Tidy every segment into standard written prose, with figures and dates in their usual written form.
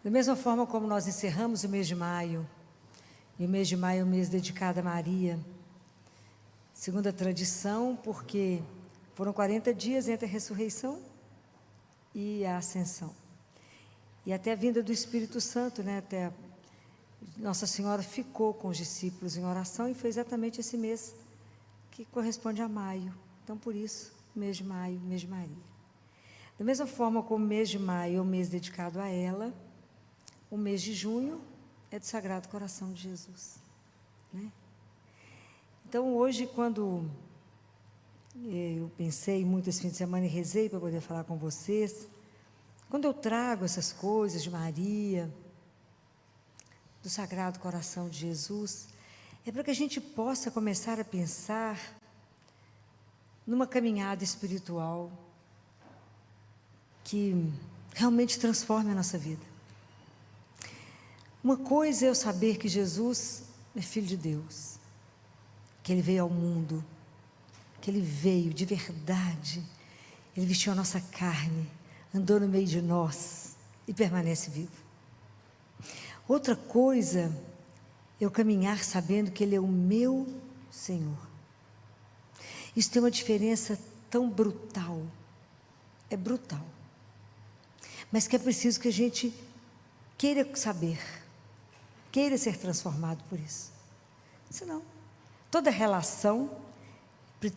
Da mesma forma como nós encerramos o mês de maio, e o mês de maio é um mês dedicado a Maria, segundo a tradição, porque foram 40 dias entre a ressurreição e a ascensão. E até a vinda do Espírito Santo, até Nossa Senhora ficou com os discípulos em oração, e foi exatamente esse mês que corresponde a maio. Então, por isso, mês de maio, mês de Maria. Da mesma forma como o mês de maio é um mês dedicado a ela, o mês de junho é do Sagrado Coração de Jesus, Então, hoje, quando eu pensei muito esse fim de semana e rezei para poder falar com vocês, quando eu trago essas coisas de Maria, do Sagrado Coração de Jesus, é para que a gente possa começar a pensar numa caminhada espiritual que realmente transforme a nossa vida. Uma coisa é eu saber que Jesus é Filho de Deus, que Ele veio ao mundo, que Ele veio de verdade, Ele vestiu a nossa carne, andou no meio de nós e permanece vivo. Outra coisa é eu caminhar sabendo que Ele é o meu Senhor. Isso tem uma diferença tão brutal, é brutal, mas que é preciso que a gente queira saber, queira ser transformado por isso. Senão, toda relação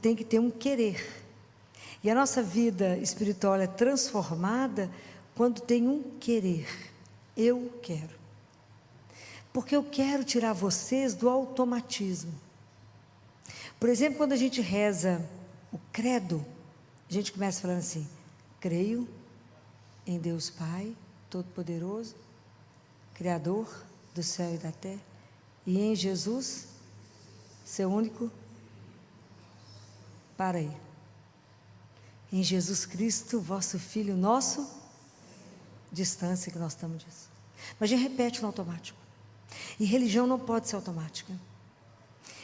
tem que ter um querer. E a nossa vida espiritual é transformada quando tem um querer. Eu quero. Porque eu quero tirar vocês do automatismo. Por exemplo, quando a gente reza o credo, a gente começa falando assim: creio em Deus Pai Todo-Poderoso, Criador do céu e da terra, e em Jesus, seu único. Para aí. Em Jesus Cristo, vosso Filho, nosso, distância que nós estamos disso. Mas a gente repete no automático. E religião não pode ser automática.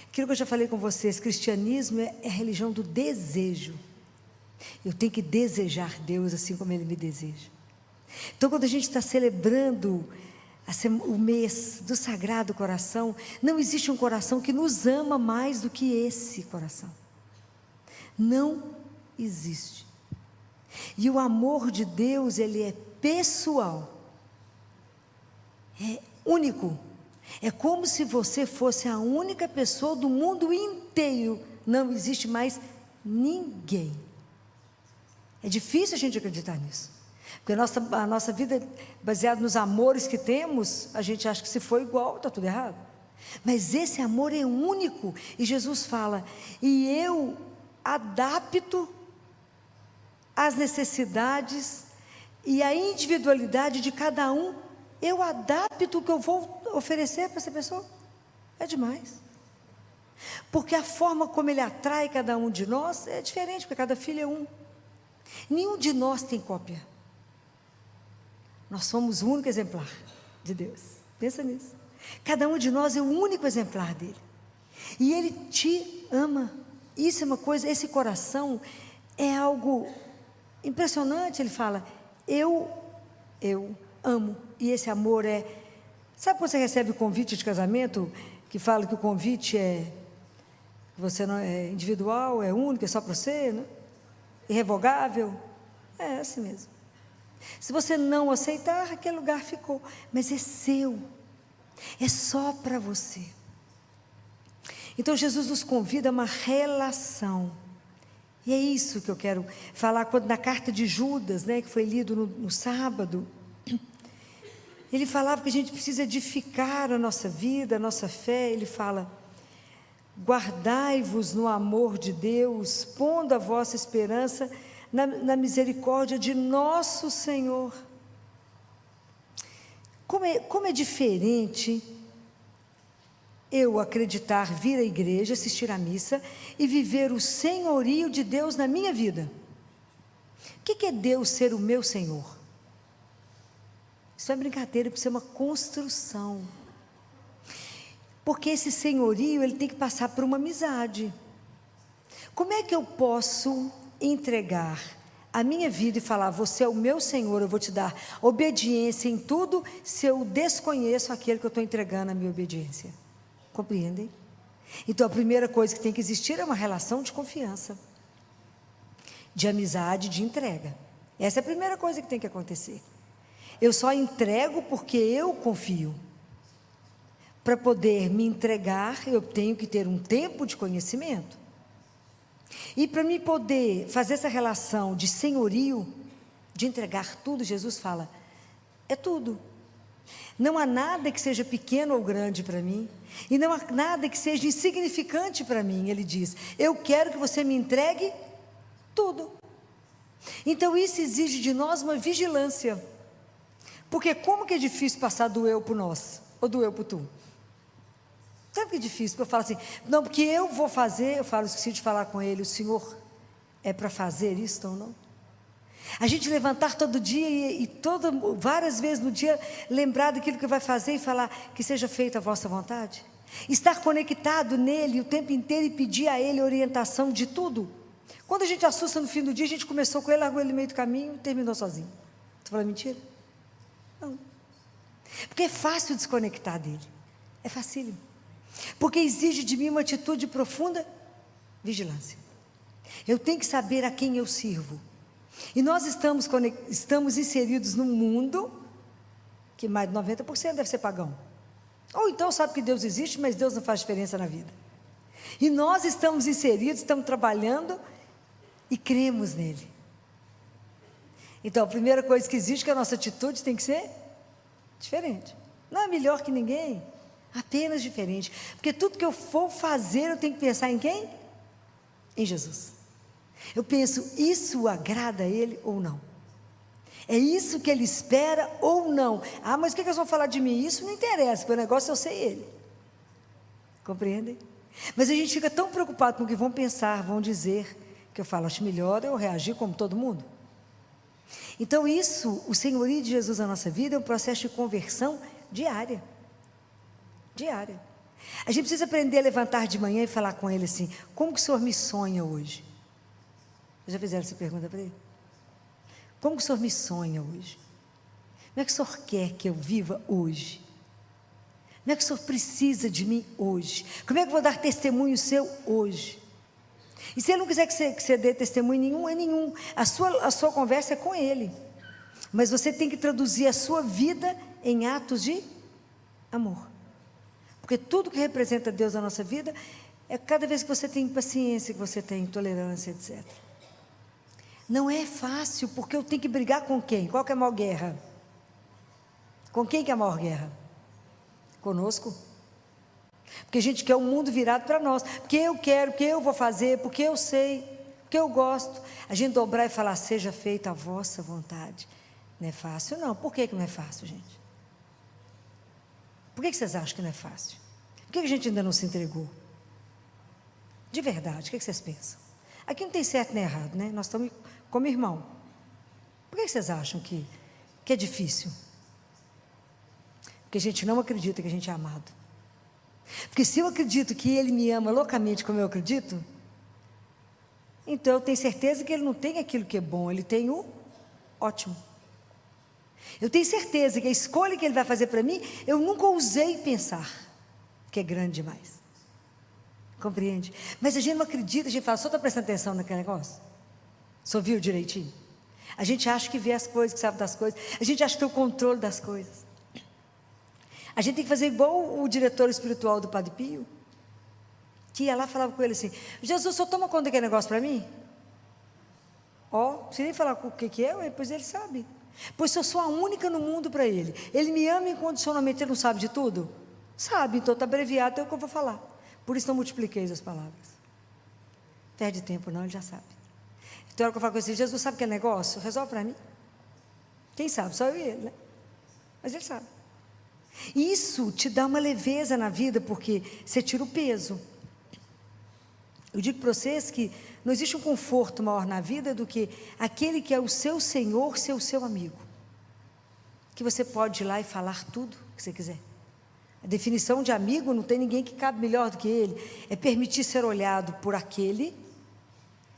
Aquilo que eu já falei com vocês, cristianismo é a religião do desejo. Eu tenho que desejar Deus assim como Ele me deseja. Então, quando a gente está celebrando o mês do Sagrado Coração, não existe um coração que nos ama mais do que esse coração. Não existe. E o amor de Deus, ele é pessoal, é único. É como se você fosse a única pessoa do mundo inteiro. Não existe mais ninguém. É difícil a gente acreditar nisso, porque a nossa vida, baseada nos amores que temos, a gente acha que se for igual, está tudo errado. Mas esse amor é único. E Jesus fala: e eu adapto as necessidades e a individualidade de cada um. Eu adapto o que eu vou oferecer para essa pessoa. É demais. Porque a forma como Ele atrai cada um de nós é diferente, porque cada filho é um. Nenhum de nós tem cópia. Nós somos o único exemplar de Deus. Pensa nisso. Cada um de nós é o único exemplar dele. E Ele te ama. Isso é uma coisa, esse coração é algo impressionante. Ele fala: eu amo. E esse amor é... Sabe quando você recebe o convite de casamento, que fala que o convite você não é individual, é único, é só para você, né? Irrevogável? É assim mesmo. Se você não aceitar, aquele lugar ficou, mas é seu, é só para você. Então Jesus nos convida a uma relação, e é isso que eu quero falar. Quando na carta de Judas, que foi lido no sábado, ele falava que a gente precisa edificar a nossa vida, a nossa fé. Ele fala: guardai-vos no amor de Deus, pondo a vossa esperança na misericórdia de nosso Senhor. Como é diferente eu acreditar, vir à igreja, assistir à missa e viver o senhorio de Deus na minha vida. O que é Deus ser o meu Senhor? Isso é brincadeira, precisa ser uma construção. Porque esse senhorio, ele tem que passar por uma amizade. Como é que eu posso entregar a minha vida e falar, você é o meu Senhor, eu vou te dar obediência em tudo, se eu desconheço aquele que eu estou entregando a minha obediência? Compreendem? Então a primeira coisa que tem que existir é uma relação de confiança, de amizade, de entrega. Essa é a primeira coisa que tem que acontecer. Eu só entrego porque eu confio. Para poder me entregar, eu tenho que ter um tempo de conhecimento. E para mim poder fazer essa relação de senhorio, de entregar tudo, Jesus fala, é tudo. Não há nada que seja pequeno ou grande para mim, e não há nada que seja insignificante para mim. Ele diz, eu quero que você me entregue tudo. Então isso exige de nós uma vigilância, porque como que é difícil passar do eu para o nós, ou do eu para o tu? Sabe que é difícil, porque eu falo assim, não, porque eu vou fazer, eu falo, esqueci de falar com ele, o Senhor é para fazer isso ou não? A gente levantar todo dia várias vezes no dia, lembrar daquilo que vai fazer e falar, que seja feita a vossa vontade. Estar conectado nele o tempo inteiro e pedir a ele orientação de tudo. Quando a gente assusta no fim do dia, a gente começou com ele, largou ele no meio do caminho e terminou sozinho. Estou falando mentira? Não. Porque é fácil desconectar dele. É facílimo. Porque exige de mim uma atitude de profunda vigilância. Eu tenho que saber a quem eu sirvo. E nós estamos inseridos num mundo que mais de 90% deve ser pagão. Ou então sabe que Deus existe, mas Deus não faz diferença na vida. E nós estamos inseridos, estamos trabalhando e cremos nele. Então a primeira coisa que existe é que a nossa atitude tem que ser diferente. Não é melhor que ninguém, apenas diferente. Porque tudo que eu for fazer, eu tenho que pensar em quem? Em Jesus. Eu penso, isso agrada a ele ou não? É isso que ele espera ou não? Ah, mas o que eles vão falar de mim? Isso não interessa, porque o negócio é eu ser ele. Compreendem? Mas a gente fica tão preocupado com o que vão pensar, vão dizer, que eu falo, acho melhor eu reagir como todo mundo. Então isso, o senhorio de Jesus na nossa vida é um processo de conversão diária. Diária. A gente precisa aprender a levantar de manhã e falar com ele assim, como que o Senhor me sonha hoje? Já fizeram essa pergunta para ele? Como que o Senhor me sonha hoje? Como é que o Senhor quer que eu viva hoje? Como é que o Senhor precisa de mim hoje? Como é que eu vou dar testemunho seu hoje? E se ele não quiser que você dê testemunho nenhum, é nenhum. A sua conversa é com ele. Mas você tem que traduzir a sua vida em atos de amor. Porque tudo que representa Deus na nossa vida, é cada vez que você tem paciência, que você tem tolerância, etc. Não é fácil, porque eu tenho que brigar com quem? Qual que é a maior guerra? Com quem que é a maior guerra? Conosco. Porque a gente quer um mundo virado para nós, porque eu quero, porque eu vou fazer, porque eu sei, porque eu gosto. A gente dobrar e falar, seja feita a vossa vontade. Não é fácil não. Por que não é fácil, gente? Por que vocês acham que não é fácil? Por que a gente ainda não se entregou? De verdade, o que vocês pensam? Aqui não tem certo nem errado, né? Nós estamos como irmão. Por que vocês acham que é difícil? Porque a gente não acredita que a gente é amado. Porque se eu acredito que ele me ama loucamente como eu acredito, então eu tenho certeza que ele não tem aquilo que é bom, ele tem o ótimo. Eu tenho certeza que a escolha que ele vai fazer para mim, eu nunca ousei pensar que é grande demais. Compreende? Mas a gente não acredita, a gente fala, só está prestando atenção naquele negócio? Só viu direitinho? A gente acha que vê as coisas, que sabe das coisas, a gente acha que tem o controle das coisas. A gente tem que fazer igual o diretor espiritual do Padre Pio, que ia lá e falava com ele assim, Jesus, só toma conta daquele negócio para mim? Ó, se nem falar o que é, depois ele sabe. Pois eu sou a única no mundo para ele. Ele me ama incondicionalmente, ele não sabe de tudo? Sabe, então está abreviado, é o que eu vou falar. Por isso não multipliquei as palavras. Perde tempo não, ele já sabe. Então, a hora que eu falo com ele, Jesus, sabe aquele negócio? Resolve para mim. Quem sabe? Só eu e ele, né? Mas ele sabe. Isso te dá uma leveza na vida, porque você tira o peso. Eu digo para vocês que não existe um conforto maior na vida do que aquele que é o seu Senhor, ser o seu amigo. Que você pode ir lá e falar tudo que você quiser. A definição de amigo, não tem ninguém que cabe melhor do que ele. É permitir ser olhado por aquele,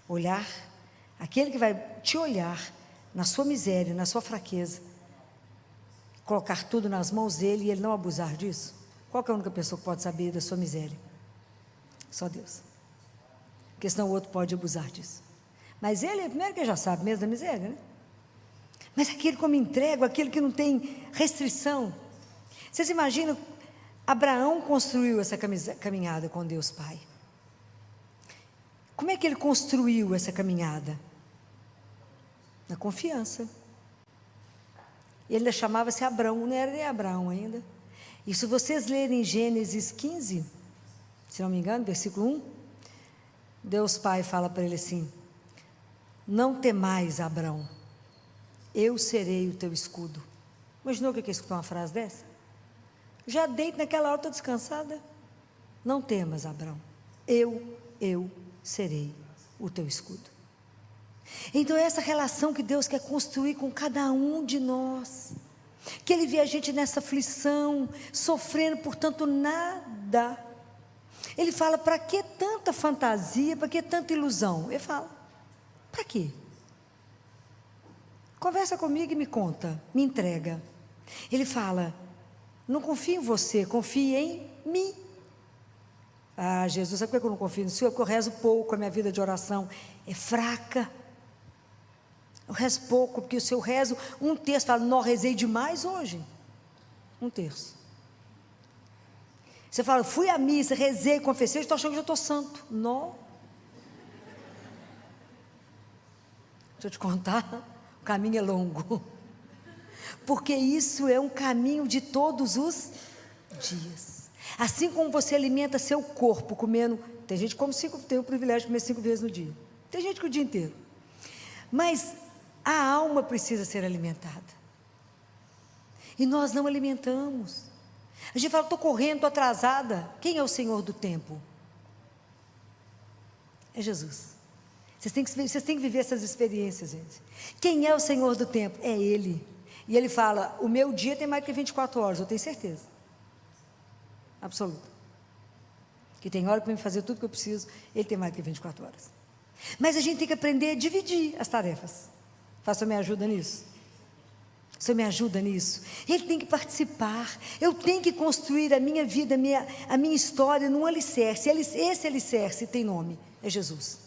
olhar Aquele que vai te olhar na sua miséria, na sua fraqueza, colocar tudo nas mãos dele e ele não abusar disso. Qual que é a única pessoa que pode saber da sua miséria? Só Deus. Porque senão o outro pode abusar disso. Mas ele, primeiro que ele já sabe mesmo da miséria, né? Mas aquele como entrega, aquele que não tem restrição. Vocês imaginam, Abraão construiu essa caminhada com Deus Pai. Como é que ele construiu essa caminhada? Na confiança. Ele ainda chamava-se Abrão, não era nem Abraão ainda. E se vocês lerem Gênesis 15, se não me engano, versículo 1, Deus Pai fala para ele assim: não temais, Abrão, eu serei o teu escudo. Imaginou o que é escutar uma frase dessa? Já deito naquela hora, estou descansada. Não temas, Abrão, eu serei o teu escudo. Então, essa relação que Deus quer construir com cada um de nós, que Ele vê a gente nessa aflição, sofrendo por tanto nada. Ele fala: para que tanta fantasia, para que tanta ilusão? Ele fala: para quê? Conversa comigo e me conta, me entrega. Ele fala: não confio em você, confie em mim. Ah, Jesus, sabe por que eu não confio no Senhor? Porque eu rezo pouco, a minha vida de oração é fraca. Eu rezo pouco, porque se eu rezo um terço, falo: não, rezei demais hoje. Um terço. Você fala: fui à missa, rezei, confessei, estou achando que já estou santo. Não. Deixa eu te contar, o caminho é longo. Porque isso é um caminho de todos os dias. Assim como você alimenta seu corpo comendo, tem gente que come tem o privilégio de comer 5 vezes no dia. Tem gente que o dia inteiro. Mas a alma precisa ser alimentada. E nós não alimentamos. A gente fala: estou correndo, estou atrasada. Quem é o Senhor do tempo? É Jesus. Vocês têm que viver essas experiências, gente. Quem é o Senhor do tempo? É Ele. E Ele fala: o meu dia tem mais que 24 horas, eu tenho certeza. Absoluta. Que tem hora para me fazer tudo que eu preciso, Ele tem mais que 24 horas. Mas a gente tem que aprender a dividir as tarefas. Faça, me ajuda nisso. Você me ajuda nisso? Ele tem que participar. Eu tenho que construir a minha vida, a minha história num alicerce. Esse alicerce tem nome, é Jesus.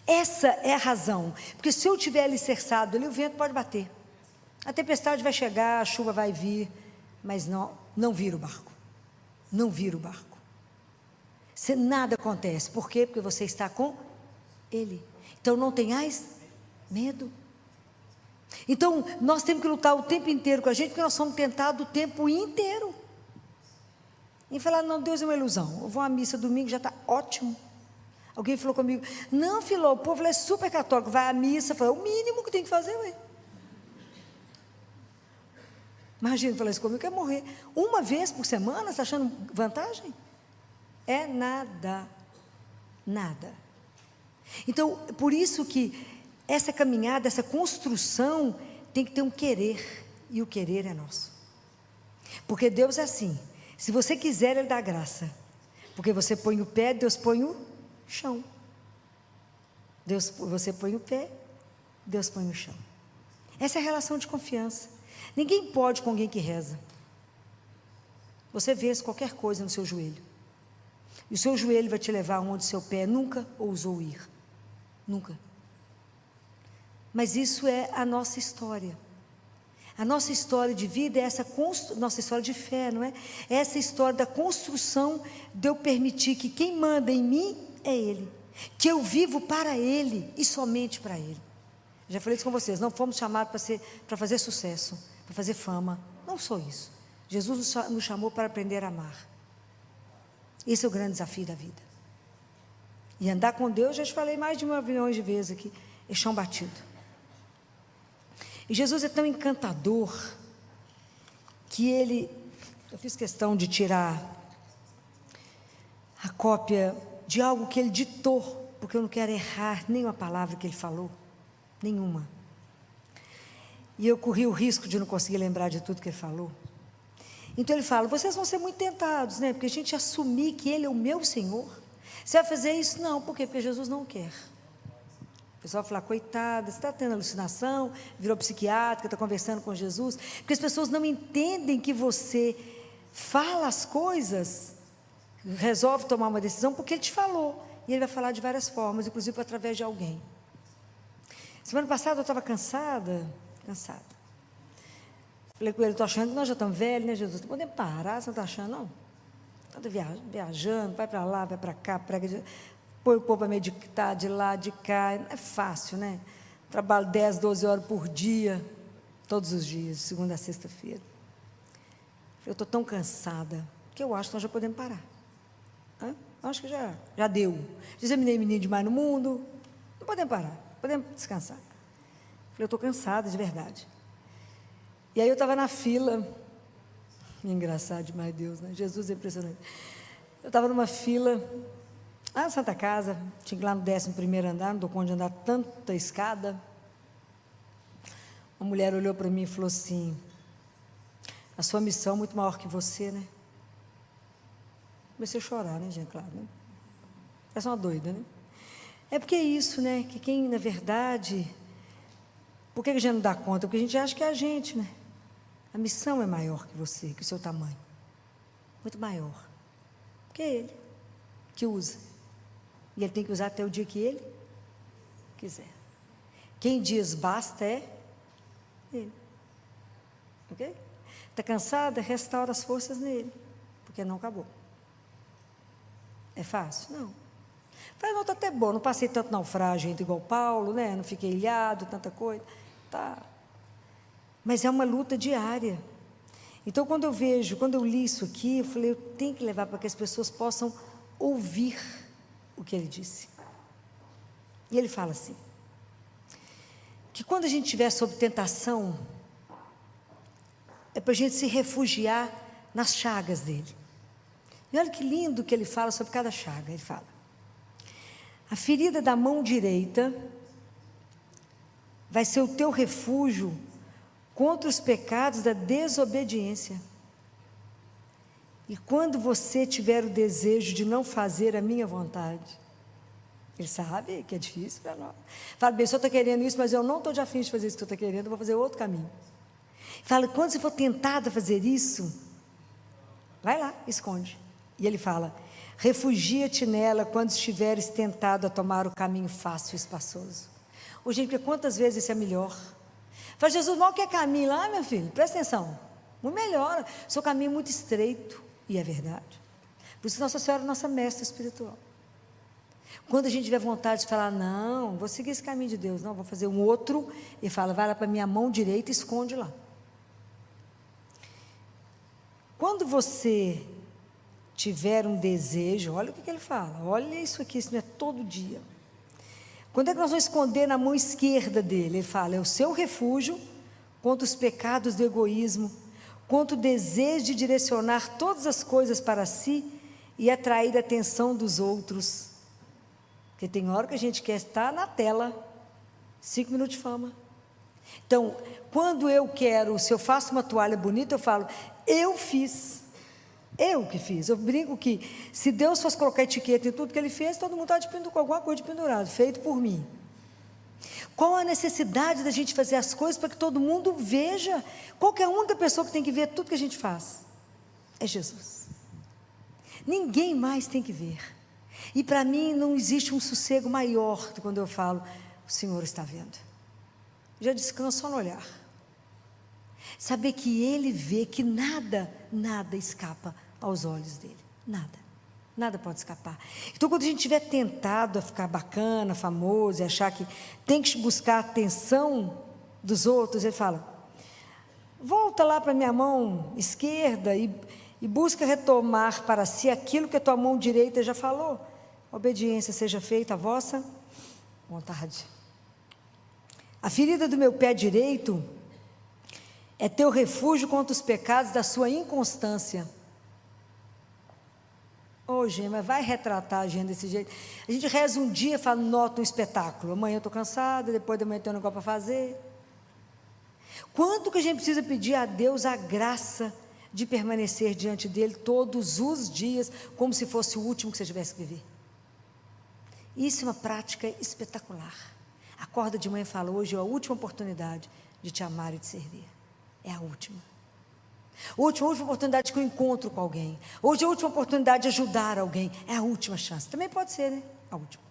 Essa é a razão. Porque se eu estiver alicerçado ali, o vento pode bater. A tempestade vai chegar, a chuva vai vir, mas não vira o barco. Não vira o barco. Nada acontece. Por quê? Porque você está com Ele. Então não tenhais medo. Então nós temos que lutar o tempo inteiro com a gente, porque nós somos tentados o tempo inteiro. E falar: não, Deus é uma ilusão. Eu vou à missa domingo, já está ótimo. Alguém falou comigo: não, Filó, o povo é super católico, vai à missa. Falei: o mínimo que tem que fazer, ué. Imagina falar isso comigo, quer morrer uma vez por semana, você está achando vantagem? É nada, nada. Então, por isso que essa caminhada, essa construção, tem que ter um querer, e o querer é nosso. Porque Deus é assim: se você quiser, Ele dá graça. Porque você põe o pé, Deus põe o chão. Você põe o pé, Deus põe o chão. Essa é a relação de confiança. Ninguém pode com alguém que reza. Você vê qualquer coisa no seu joelho, e o seu joelho vai te levar onde seu pé nunca ousou ir. Nunca. Mas isso é a nossa história. A nossa história de vida é essa nossa história de fé, não é? É essa história da construção de eu permitir que quem manda em mim é Ele, que eu vivo para Ele e somente para Ele. Já falei isso com vocês: não fomos chamados para fazer sucesso, para fazer fama. Não sou isso. Jesus nos chamou para aprender a amar. Esse é o grande desafio da vida. E andar com Deus, já te falei mais de 1 milhão de vezes aqui, é chão batido. E Jesus é tão encantador que eu fiz questão de tirar a cópia de algo que Ele ditou, porque eu não quero errar nenhuma palavra que Ele falou. Nenhuma. E eu corri o risco de não conseguir lembrar de tudo que Ele falou. Então Ele fala: vocês vão ser muito tentados, né? Porque a gente assumir que Ele é o meu Senhor. Você vai fazer isso? Não. Por quê? Porque Jesus não quer. O pessoal fala, coitada, você está tendo alucinação, virou psiquiátrica, está conversando com Jesus, porque as pessoas não entendem que você fala as coisas, resolve tomar uma decisão porque Ele te falou, e Ele vai falar de várias formas, inclusive através de alguém. Semana passada eu estava cansada, falei com ele, estou achando que nós já estamos velhos, né, Jesus? Não podemos parar, você não está achando, não? Está viajando, vai para lá, vai para cá, prega, põe o povo a meditar de lá, de cá, não é fácil, né? Trabalho 10, 12 horas por dia, todos os dias, de segunda a sexta-feira. Eu estou tão cansada, que eu acho que nós já podemos parar. Acho que já deu. Examinei menino demais no mundo, não podemos parar, podemos descansar. Eu estou cansada de verdade. E aí eu estava na fila, engraçado demais Deus, né? Jesus é impressionante. Eu estava numa fila, lá na Santa Casa, tinha que ir lá no 11º andar, não dou conta de andar tanta escada. Uma mulher olhou para mim e falou assim, a sua missão é muito maior que você, né? Comecei a chorar, né, gente, claro, né? Parece uma doida, né? É porque é isso, né? Que quem, na verdade, por que a gente não dá conta? Porque a gente acha que é a gente, né? A missão é maior que você, que o seu tamanho. Muito maior. Porque é Ele que usa. E Ele tem que usar até o dia que Ele quiser. Quem diz basta é Ele. Ok? Está cansada? Restaura as forças nele. Porque não acabou. É fácil? Não. Falei, não, está até bom, não passei tanto naufrágio igual Paulo, né? Não fiquei ilhado, tanta coisa. Tá. Mas é uma luta diária. Então, quando eu li isso aqui, eu falei, eu tenho que levar para que as pessoas possam ouvir o que ele disse. E ele fala assim, que quando a gente estiver sob tentação, é para a gente se refugiar nas chagas dele. E olha que lindo que ele fala sobre cada chaga. Ele fala, a ferida da mão direita vai ser o teu refúgio contra os pecados da desobediência. E quando você tiver o desejo de não fazer a minha vontade, ele sabe que é difícil para nós. Fala, bem, o senhor está querendo isso, mas eu não estou de afim de fazer isso que o senhor está querendo, eu vou fazer outro caminho. Fala, quando você for tentado a fazer isso, vai lá, esconde. E ele fala, refugia-te nela quando estiveres tentado a tomar o caminho fácil e espaçoso. Ô, gente, porque quantas vezes isso é melhor? Fala, Jesus, mal que é caminho lá, meu filho, presta atenção, muito melhor, o seu caminho é muito estreito, e é verdade. Por isso Nossa Senhora é nossa mestra espiritual. Quando a gente tiver vontade de falar, não, vou seguir esse caminho de Deus, não, vou fazer um outro, e fala, vai lá para a minha mão direita e esconde lá. Quando você tiver um desejo, olha o que ele fala, olha isso aqui, isso não é todo dia. Quando é que nós vamos esconder na mão esquerda dele? Ele fala, é o seu refúgio contra os pecados do egoísmo, contra o desejo de direcionar todas as coisas para si e atrair a atenção dos outros. Porque tem hora que a gente quer estar na tela, 5 minutos de fama. Então, quando eu quero, se eu faço uma toalha bonita, eu falo, eu fiz. Eu que fiz. Eu brinco que se Deus fosse colocar etiqueta em tudo que Ele fez, todo mundo está com alguma coisa de pendurado, feito por mim. Qual a necessidade da gente fazer as coisas para que todo mundo veja? Qual que é a única pessoa que tem que ver tudo que a gente faz? É Jesus. Ninguém mais tem que ver. E para mim não existe um sossego maior do que quando eu falo, o Senhor está vendo. Já descanso só no olhar. Saber que Ele vê que nada escapa aos olhos dEle. Nada pode escapar. Então, quando a gente estiver tentado a ficar bacana, famoso, e achar que tem que buscar a atenção dos outros, Ele fala, volta lá para a minha mão esquerda e busca retomar para si aquilo que a tua mão direita já falou. Obediência seja feita a vossa vontade. A ferida do meu pé direito é teu refúgio contra os pecados da sua inconstância. Ô, gente, mas vai retratar a gente desse jeito. A gente reza um dia e fala, nota um espetáculo. Amanhã eu estou cansada, depois da manhã eu tenho um negócio para fazer. Quanto que a gente precisa pedir a Deus a graça de permanecer diante dEle todos os dias, como se fosse o último que você tivesse que viver? Isso é uma prática espetacular. Acorda de manhã e fala: hoje é a última oportunidade de te amar e de servir. É a última. Hoje é a última oportunidade que eu encontro com alguém. Hoje é a última oportunidade de ajudar alguém. É a última chance. Também pode ser, né? A última.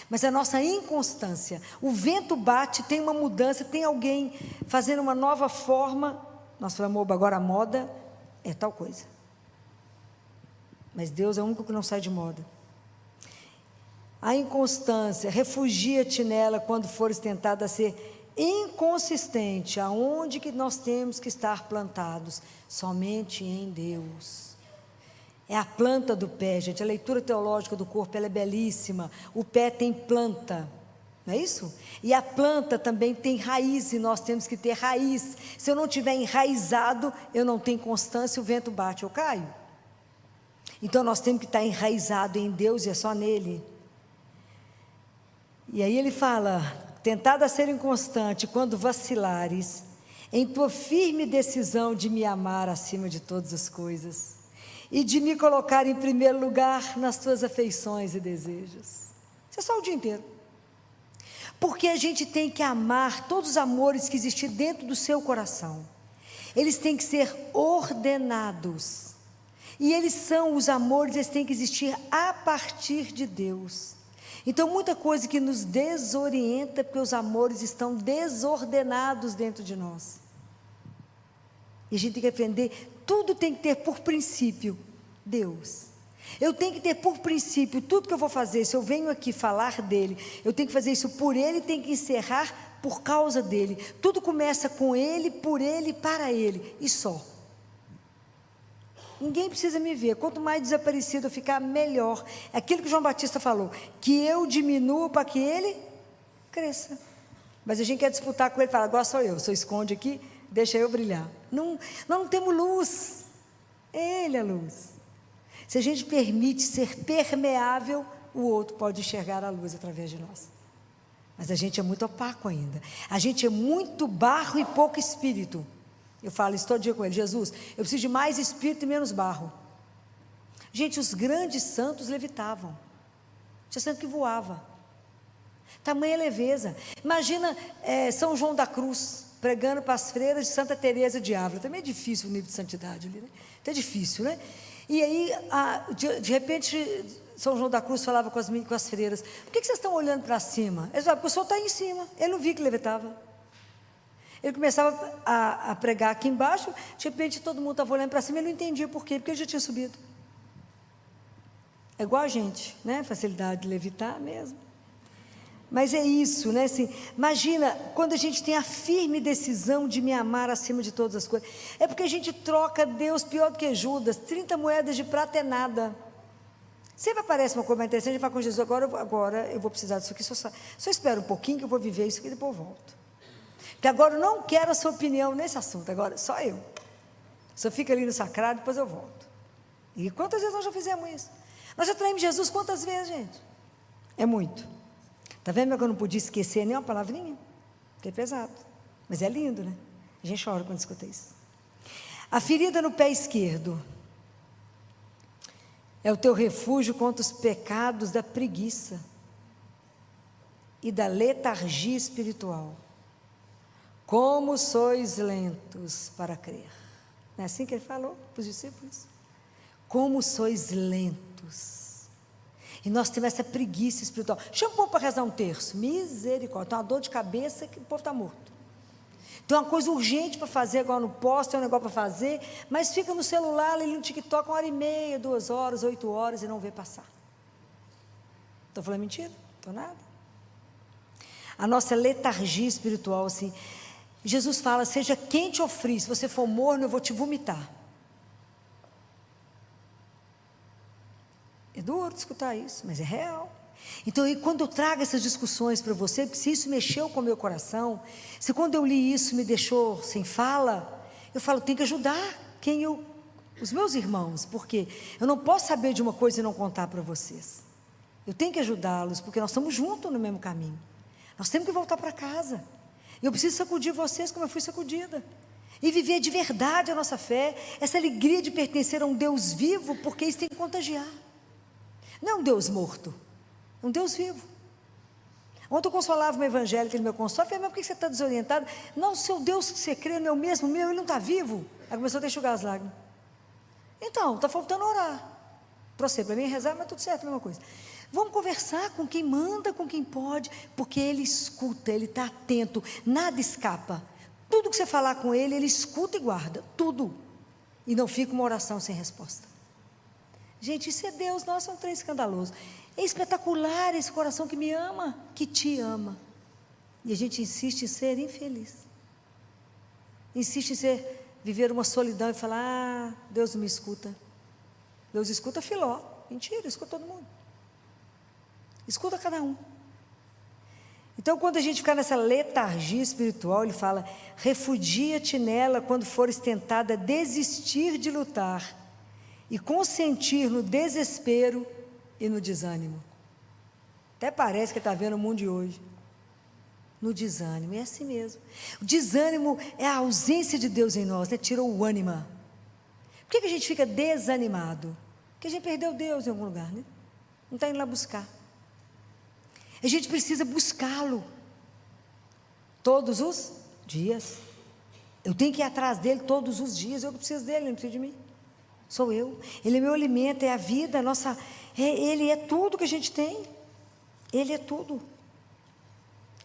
Mas a nossa inconstância, o vento bate, tem uma mudança, tem alguém fazendo uma nova forma. Nós falamos, agora a moda é tal coisa. Mas Deus é o único que não sai de moda. A inconstância, refugia-te nela quando fores tentado a ser inconsistente. Aonde que nós temos que estar plantados? Somente em Deus. É a planta do pé, gente. A leitura teológica do corpo, ela é belíssima. O pé tem planta, não é isso? E a planta também tem raiz, e nós temos que ter raiz. Se eu não tiver enraizado, eu não tenho constância, o vento bate, eu caio. Então nós temos que estar enraizado em Deus, e é só nele. E aí ele fala: tentado a ser inconstante, quando vacilares, em tua firme decisão de me amar acima de todas as coisas, e de me colocar em primeiro lugar nas tuas afeições e desejos. Isso é só o dia inteiro. Porque a gente tem que amar todos os amores que existem dentro do seu coração. Eles têm que ser ordenados. E eles são os amores, eles têm que existir a partir de Deus. Então, muita coisa que nos desorienta, porque os amores estão desordenados dentro de nós. E a gente tem que aprender, tudo tem que ter por princípio Deus. Eu tenho que ter por princípio, tudo que eu vou fazer, se eu venho aqui falar dele, eu tenho que fazer isso por ele e tenho que encerrar por causa dele. Tudo começa com ele, por ele, para ele, e só. Ninguém precisa me ver. Quanto mais desaparecido eu ficar, melhor. É aquilo que João Batista falou, que eu diminua para que ele cresça. Mas a gente quer disputar com ele, fala: agora sou eu, só esconde aqui, deixa eu brilhar. Não, nós não temos luz, ele é luz. Se a gente permite ser permeável, o outro pode enxergar a luz através de nós. Mas a gente é muito opaco ainda. A gente é muito barro e pouco espírito. Eu falo isso todo dia com ele: Jesus, eu preciso de mais espírito e menos barro. Gente, os grandes santos levitavam. Tinha santo que voava. Tamanha leveza. Imagina São João da Cruz pregando para as freiras de Santa Teresa de Ávila. Também é difícil o nível de santidade ali, né? Até difícil, né? E aí, de repente, São João da Cruz falava com as freiras: por que vocês estão olhando para cima? Eles falavam: porque o sol está aí em cima. Ele não via que levitava. Ele começava a pregar aqui embaixo, de repente todo mundo estava olhando para cima, ele não entendia por quê, porque ele já tinha subido. É igual a gente, né? Facilidade de levitar mesmo. Mas é isso, né? Assim, imagina, quando a gente tem a firme decisão de me amar acima de todas as coisas, é porque a gente troca Deus pior do que Judas. 30 moedas de prata é nada. Sempre aparece uma coisa mais interessante, a gente fala com Jesus: agora eu vou precisar disso aqui, só espera um pouquinho que eu vou viver isso aqui e depois eu volto. Porque agora eu não quero a sua opinião nesse assunto, agora só eu. Só fica ali no sacrário, depois eu volto. E quantas vezes nós já fizemos isso? Nós já traímos Jesus quantas vezes, gente? É muito. Está vendo que eu não podia esquecer nem uma palavrinha? Porque é pesado. Mas é lindo, né? A gente chora quando escuta isso. A ferida no pé esquerdo é o teu refúgio contra os pecados da preguiça e da letargia espiritual. Como sois lentos para crer. Não é assim que ele falou para os discípulos? Como sois lentos. E nós temos essa preguiça espiritual. Chama o povo para rezar um terço. Misericórdia. Tem uma dor de cabeça que o povo está morto. Tem uma coisa urgente para fazer, agora não posso, tem um negócio para fazer, mas fica no celular, ali no TikTok, 1h30, 2 horas, 8 horas e não vê passar. Estou falando mentira? Não estou nada. A nossa letargia espiritual, assim, Jesus fala: seja quente ou frio, se você for morno eu vou te vomitar. É duro escutar isso, mas é real. Então, e quando eu trago essas discussões para você, se isso mexeu com o meu coração, se quando eu li isso me deixou sem fala, eu falo: tenho que ajudar os meus irmãos, porque eu não posso saber de uma coisa e não contar para vocês. Eu tenho que ajudá-los, porque nós estamos juntos no mesmo caminho. Nós temos que voltar para casa. Eu preciso sacudir vocês como eu fui sacudida. E viver de verdade a nossa fé, essa alegria de pertencer a um Deus vivo, porque isso tem que contagiar. Não é um Deus morto, é um Deus vivo. Ontem eu consolava uma evangélica no meu consultório, eu falei, mas por que você está desorientado? Não, o seu Deus que você crê não é o mesmo meu, ele não está vivo. Aí começou a enxugar as lágrimas. Então, está faltando orar. Para você, para mim é rezar, mas tudo certo, a mesma coisa. Vamos conversar com quem manda, com quem pode, porque ele escuta, ele está atento, nada escapa. Tudo que você falar com ele, ele escuta e guarda, tudo. E não fica uma oração sem resposta. Gente, isso é Deus, nossa, é um trem escandaloso. É espetacular esse coração que me ama, que te ama. E a gente insiste em ser infeliz. Insiste em viver uma solidão e falar, Deus não me escuta. Deus escuta Filó. Mentira, escuta todo mundo. Escuta cada um. Então, quando a gente ficar nessa letargia espiritual, ele fala, refugia-te nela quando fores tentada a desistir de lutar e consentir no desespero e no desânimo. Até parece que está vendo o mundo de hoje. No desânimo, é assim mesmo. O desânimo é a ausência de Deus em nós, né? Tirou o ânima. Por que a gente fica desanimado? Porque a gente perdeu Deus em algum lugar, né? Não está indo lá buscar. A gente precisa buscá-lo todos os dias. Eu tenho que ir atrás dele todos os dias. Eu preciso dele, ele não precisa de mim. Sou eu. Ele é meu alimento, é a vida, ele é tudo que a gente tem. Ele é tudo.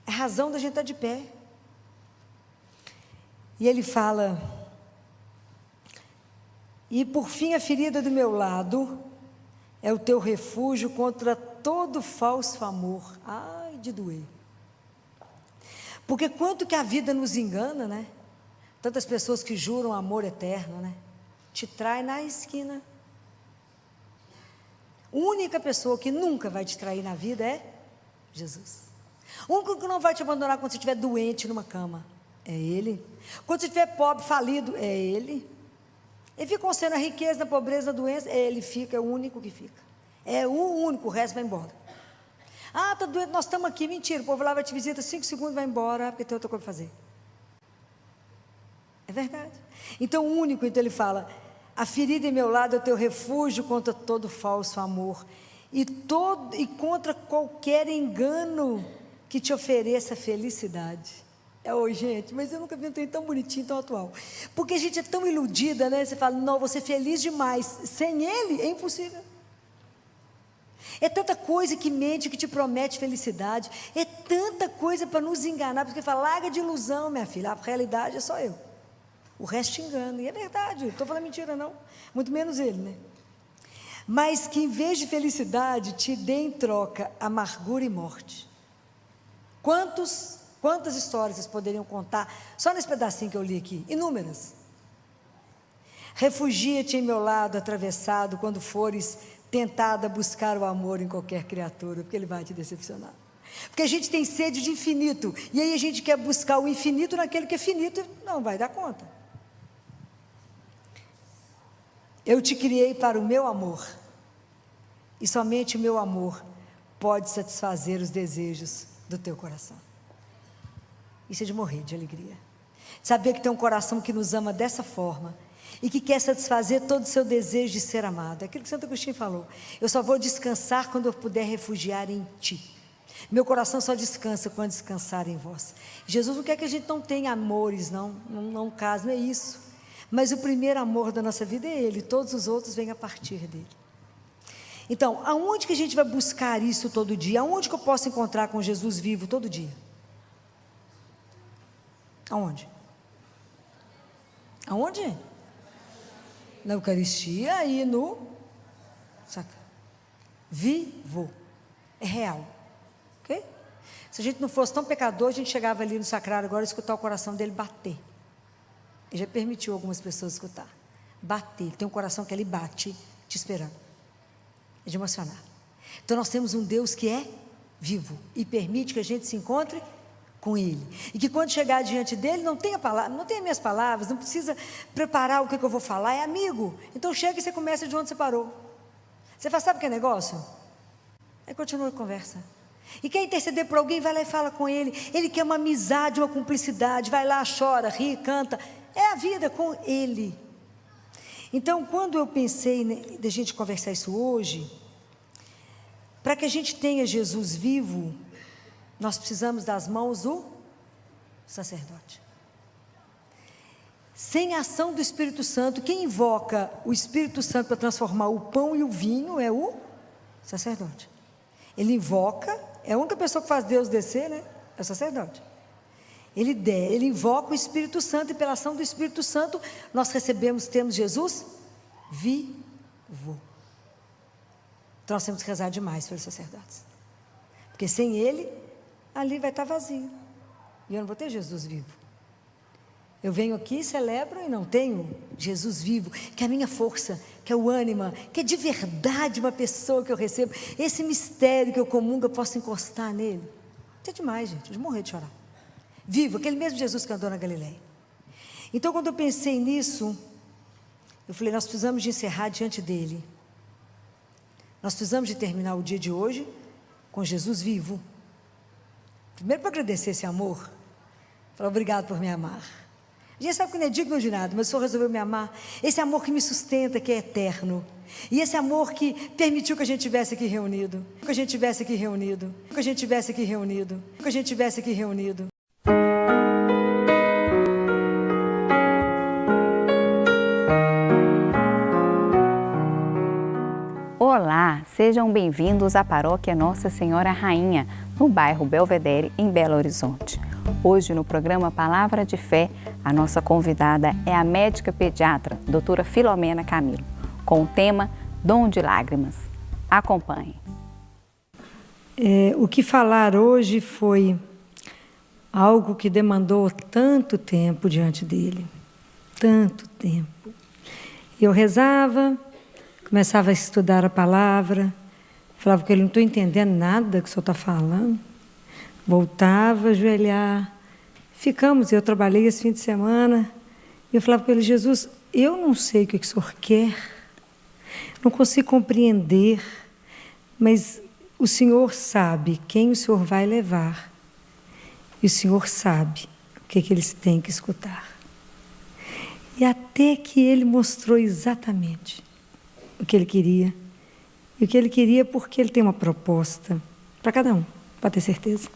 É a razão da gente estar de pé. E ele fala, e por fim a ferida do meu lado é o teu refúgio contra todo falso amor. Ai, de doer. Porque quanto que a vida nos engana, né? Tantas pessoas que juram amor eterno, né? Te trai na esquina. A única pessoa que nunca vai te trair na vida é Jesus. O único que não vai te abandonar quando você estiver doente numa cama é Ele. Quando você estiver pobre, falido, é Ele. Ele fica com você na riqueza, na pobreza, na doença, Ele fica, é o único que fica. É o único, o resto vai embora. Ah, está doente, nós estamos aqui, mentira, o povo lá vai te visita 5 segundos e vai embora, porque tem outra coisa para fazer. É verdade. Então o único, então ele fala, a ferida em meu lado é o teu refúgio contra todo falso amor, e contra qualquer engano que te ofereça felicidade. Oi, gente, mas eu nunca vi um trem tão bonitinho, tão atual. Porque a gente é tão iludida, né? Você fala, não, vou ser feliz demais. Sem ele, é impossível. É tanta coisa que mente, que te promete felicidade. É tanta coisa para nos enganar. Porque fala, larga de ilusão, minha filha. A realidade é só eu. O resto te engana. E é verdade, não estou falando mentira, não. Muito menos ele, né? Mas que em vez de felicidade, te dê em troca amargura e morte. Quantas histórias vocês poderiam contar, só nesse pedacinho que eu li aqui? Inúmeras. Refugia-te em meu lado atravessado, quando fores tentada a buscar o amor em qualquer criatura, porque ele vai te decepcionar. Porque a gente tem sede de infinito, e aí a gente quer buscar o infinito naquele que é finito, e não vai dar conta. Eu te criei para o meu amor, e somente o meu amor pode satisfazer os desejos do teu coração. Isso é de morrer de alegria. Saber que tem um coração que nos ama dessa forma e que quer satisfazer todo o seu desejo de ser amado. É aquilo que Santo Agostinho falou. Eu só vou descansar quando eu puder refugiar em ti. Meu coração só descansa quando descansar em vós. Jesus não quer que a gente não tenha amores, não caso, não é isso. Mas o primeiro amor da nossa vida é Ele. Todos os outros vêm a partir dele. Então, aonde que a gente vai buscar isso todo dia? Aonde que eu posso encontrar com Jesus vivo todo dia? Aonde? Aonde? Na Eucaristia e no sacrário. Vivo. É real. Ok? Se a gente não fosse tão pecador, a gente chegava ali no sacrário agora e escutar o coração dele bater. Ele já permitiu algumas pessoas escutar. Bater. Ele tem um coração que ele bate te esperando. É de emocionar. Então nós temos um Deus que é vivo e permite que a gente se encontre com Ele, e que quando chegar diante dele, não tenha minhas palavras, não precisa preparar o que eu vou falar, é amigo, então chega e você começa de onde você parou, você fala, sabe o que é negócio? Aí continua a conversa, e quer interceder por alguém, vai lá e fala com ele quer uma amizade, uma cumplicidade, vai lá, chora, ri, canta, é a vida com Ele. Então quando eu pensei de a gente conversar isso hoje, para que a gente tenha Jesus vivo, nós precisamos das mãos do sacerdote. Sem a ação do Espírito Santo, quem invoca o Espírito Santo para transformar o pão e o vinho é o sacerdote. Ele invoca, é a única pessoa que faz Deus descer, né? É o sacerdote. Ele invoca o Espírito Santo, e pela ação do Espírito Santo nós temos Jesus vivo. Então nós temos que rezar demais pelos sacerdotes, porque sem ele, ali vai estar vazio, e eu não vou ter Jesus vivo. Eu venho aqui, celebro e não tenho Jesus vivo, que é a minha força, que é o ânima, que é de verdade uma pessoa que eu recebo, esse mistério que eu comungo, eu posso encostar nele. Isso é demais, gente, de morrer de chorar. Vivo, aquele mesmo Jesus que andou na Galileia. Então, quando eu pensei nisso, eu falei, nós precisamos de encerrar diante dele. Nós precisamos de terminar o dia de hoje com Jesus vivo. Primeiro, para agradecer esse amor. Falar, obrigado por me amar. A gente sabe que não é digno de nada, mas o Senhor resolveu me amar. Esse amor que me sustenta, que é eterno. E esse amor que permitiu que a gente estivesse aqui reunido. Que a gente estivesse aqui reunido. Que a gente estivesse aqui reunido. Que a gente estivesse aqui reunido. Olá, sejam bem-vindos à Paróquia Nossa Senhora Rainha, no bairro Belvedere, em Belo Horizonte. Hoje, no programa Palavra de Fé, a nossa convidada é a médica pediatra, doutora Filomena Camilo, com o tema Dom de Lágrimas. Acompanhe. O que falar hoje foi algo que demandou tanto tempo diante dele, tanto tempo. Eu rezava, começava a estudar a palavra, falava que ele não estou entendendo nada que o senhor está falando. Voltava a ajoelhar, ficamos, eu trabalhei esse fim de semana, e eu falava com ele, Jesus, eu não sei o que o senhor quer, não consigo compreender, mas o senhor sabe quem o senhor vai levar, e o senhor sabe o que eles têm que escutar. E até que ele mostrou exatamente o que ele queria, e o que ele queria porque ele tem uma proposta para cada um, pode ter certeza.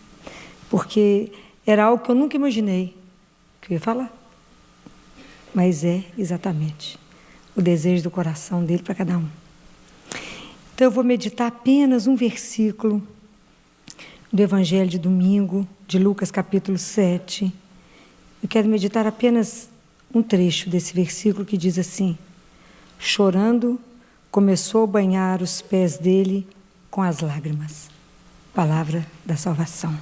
Porque era algo que eu nunca imaginei que eu ia falar. Mas é exatamente o desejo do coração dele para cada um. Então eu vou meditar apenas um versículo do Evangelho de domingo, de Lucas capítulo 7. Eu quero meditar apenas um trecho desse versículo que diz assim: chorando, começou a banhar os pés dele com as lágrimas. Palavra da salvação.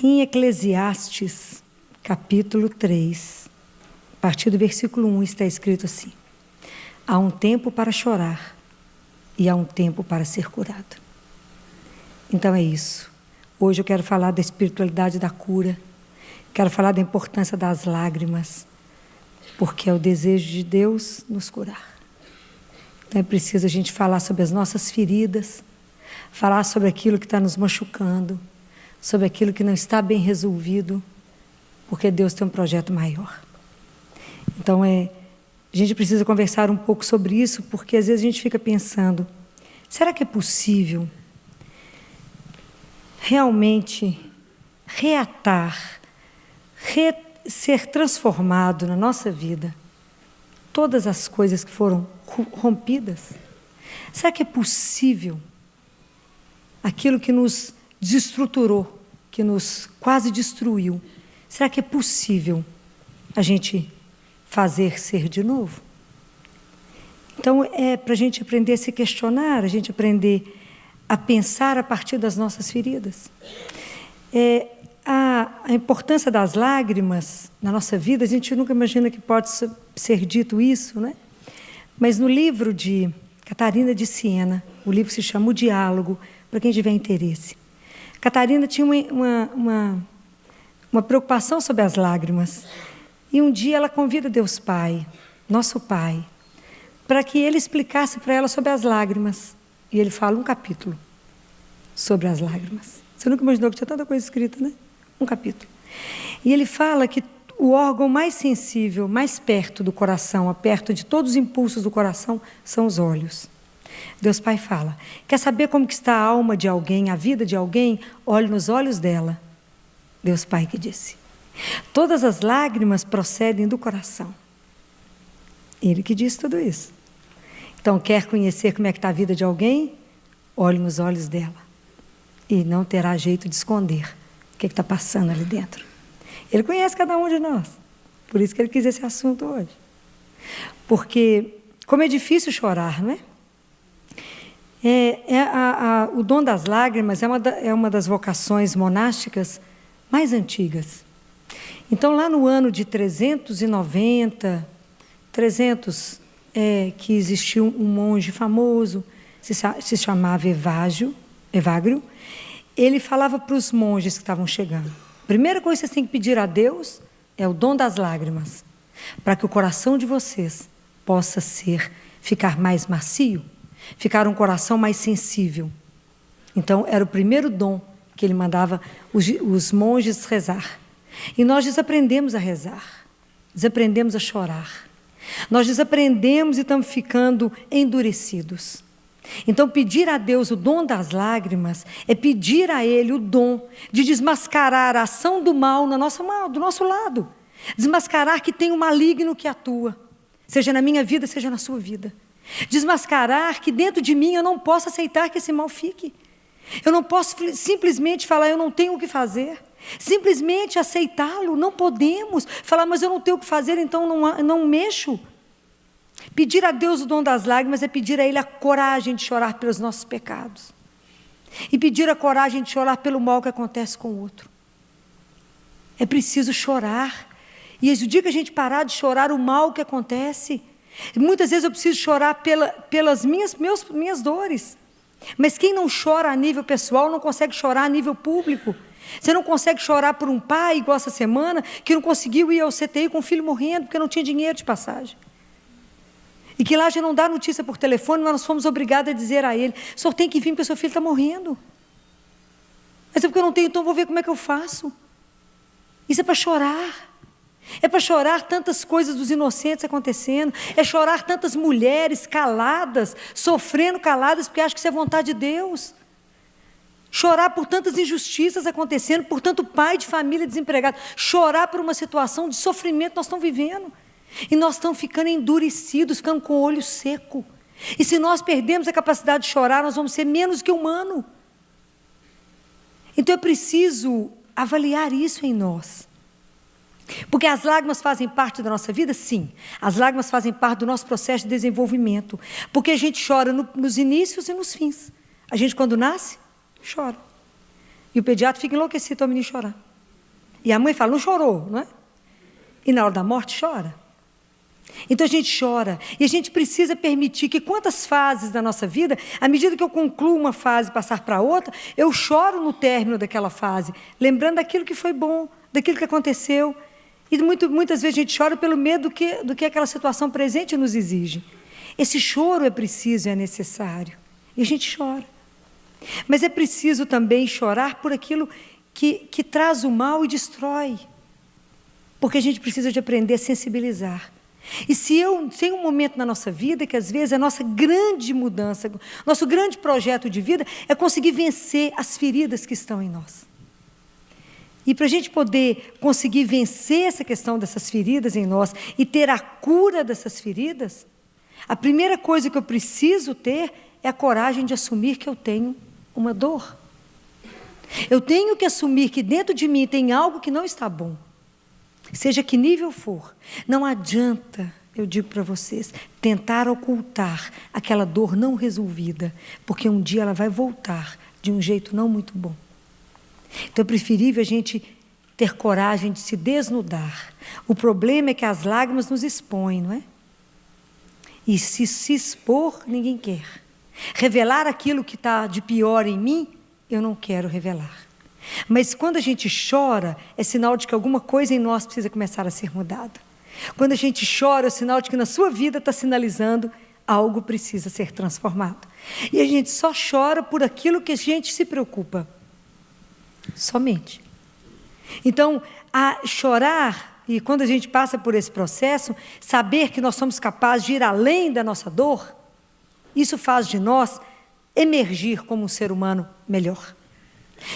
Em Eclesiastes, capítulo 3, a partir do versículo 1, está escrito assim: há um tempo para chorar e há um tempo para ser curado. Então é isso. Hoje eu quero falar da espiritualidade da cura, quero falar da importância das lágrimas, porque é o desejo de Deus nos curar. Então é preciso a gente falar sobre as nossas feridas, falar sobre aquilo que está nos machucando, sobre aquilo que não está bem resolvido, porque Deus tem um projeto maior. Então a gente precisa conversar um pouco sobre isso, porque às vezes a gente fica pensando, será que é possível realmente reatar, ser transformado na nossa vida todas as coisas que foram rompidas? Será que é possível aquilo que nos desestruturou, que nos quase destruiu, será que é possível a gente fazer ser de novo? Então é para a gente aprender a se questionar, a gente aprender a pensar a partir das nossas feridas. A importância das lágrimas na nossa vida, a gente nunca imagina que pode ser dito isso, né? Mas no livro de Catarina de Siena, o livro se chama O Diálogo, para quem tiver interesse. Catarina tinha uma preocupação sobre as lágrimas. E um dia ela convida Deus Pai, nosso Pai, para que Ele explicasse para ela sobre as lágrimas. E Ele fala um capítulo sobre as lágrimas. Você nunca imaginou que tinha tanta coisa escrita, né? Um capítulo. E Ele fala que o órgão mais sensível, mais perto do coração, perto de todos os impulsos do coração, são os olhos. Deus Pai fala: quer saber como que está a alma de alguém, a vida de alguém? Olhe nos olhos dela. Deus Pai que disse. Todas as lágrimas procedem do coração. Ele que disse tudo isso. Então, quer conhecer como é que está a vida de alguém? Olhe nos olhos dela. E não terá jeito de esconder o que está passando ali dentro. Ele conhece cada um de nós. Por isso que ele quis esse assunto hoje. Porque, como é difícil chorar, não é? O dom das lágrimas é uma das vocações monásticas mais antigas. Então, lá no ano de 300, que existiu um monge famoso, se chamava Evagrio, ele falava para os monges que estavam chegando: primeira coisa que vocês têm que pedir a Deus é o dom das lágrimas, para que o coração de vocês possa ficar mais macio, ficar um coração mais sensível. Então, era o primeiro dom que ele mandava os monges rezar. E nós desaprendemos a rezar, desaprendemos a chorar. Nós desaprendemos e estamos ficando endurecidos. Então, pedir a Deus o dom das lágrimas é pedir a Ele o dom de desmascarar a ação do mal do nosso lado. Desmascarar que tem um maligno que atua, seja na minha vida, seja na sua vida. Desmascarar que dentro de mim eu não posso aceitar que esse mal fique. Eu não posso simplesmente falar: eu não tenho o que fazer. Simplesmente aceitá-lo. Não podemos falar: mas eu não tenho o que fazer, então não mexo. Pedir a Deus o dom das lágrimas é pedir a Ele a coragem de chorar pelos nossos pecados. E pedir a coragem de chorar pelo mal que acontece com o outro. É preciso chorar. E o dia que a gente parar de chorar o mal que acontece, muitas vezes eu preciso chorar pelas minhas dores. Mas quem não chora a nível pessoal não consegue chorar a nível público. Você não consegue chorar por um pai, igual essa semana, que não conseguiu ir ao CTI com o filho morrendo, porque não tinha dinheiro de passagem. E que lá já não dá notícia por telefone, mas nós fomos obrigados a dizer a ele: o senhor tem que vir porque o seu filho está morrendo. Mas é porque eu não tenho, então eu vou ver como é que eu faço. Isso é para chorar. É para chorar tantas coisas dos inocentes acontecendo. É chorar tantas mulheres caladas, sofrendo caladas, porque acham que isso é vontade de Deus. Chorar por tantas injustiças acontecendo, por tanto pai de família desempregado. Chorar por uma situação de sofrimento que nós estamos vivendo. E nós estamos ficando endurecidos, ficando com o olho seco. E se nós perdemos a capacidade de chorar, nós vamos ser menos que humano. Então é preciso avaliar isso em nós. Porque as lágrimas fazem parte da nossa vida? Sim. As lágrimas fazem parte do nosso processo de desenvolvimento. Porque a gente chora nos inícios e nos fins. A gente, quando nasce, chora. E o pediatra fica enlouquecido ao menino chorar. E a mãe fala: não chorou, não é? E na hora da morte chora. Então a gente chora. E a gente precisa permitir que quantas fases da nossa vida, à medida que eu concluo uma fase e passar para outra, eu choro no término daquela fase, lembrando daquilo que foi bom, daquilo que aconteceu. E muitas vezes a gente chora pelo medo do que aquela situação presente nos exige. Esse choro é preciso, é necessário. E a gente chora. Mas é preciso também chorar por aquilo que traz o mal e destrói. Porque a gente precisa de aprender a sensibilizar. E se tem um momento na nossa vida que às vezes a nossa grande mudança, nosso grande projeto de vida é conseguir vencer as feridas que estão em nós. E para a gente poder conseguir vencer essa questão dessas feridas em nós e ter a cura dessas feridas, a primeira coisa que eu preciso ter é a coragem de assumir que eu tenho uma dor. Eu tenho que assumir que dentro de mim tem algo que não está bom. Seja que nível for, não adianta, eu digo para vocês, tentar ocultar aquela dor não resolvida, porque um dia ela vai voltar de um jeito não muito bom. Então é preferível a gente ter coragem de se desnudar. O problema é que as lágrimas nos expõem, não é? E se expor, ninguém quer. Revelar aquilo que está de pior em mim, eu não quero revelar. Mas quando a gente chora, é sinal de que alguma coisa em nós precisa começar a ser mudada. Quando a gente chora, é sinal de que na sua vida está sinalizando algo precisa ser transformado. E a gente só chora por aquilo que a gente se preocupa. Somente. Então, a chorar, e quando a gente passa por esse processo, saber que nós somos capazes de ir além da nossa dor, Isso faz de nós emergir como um ser humano melhor.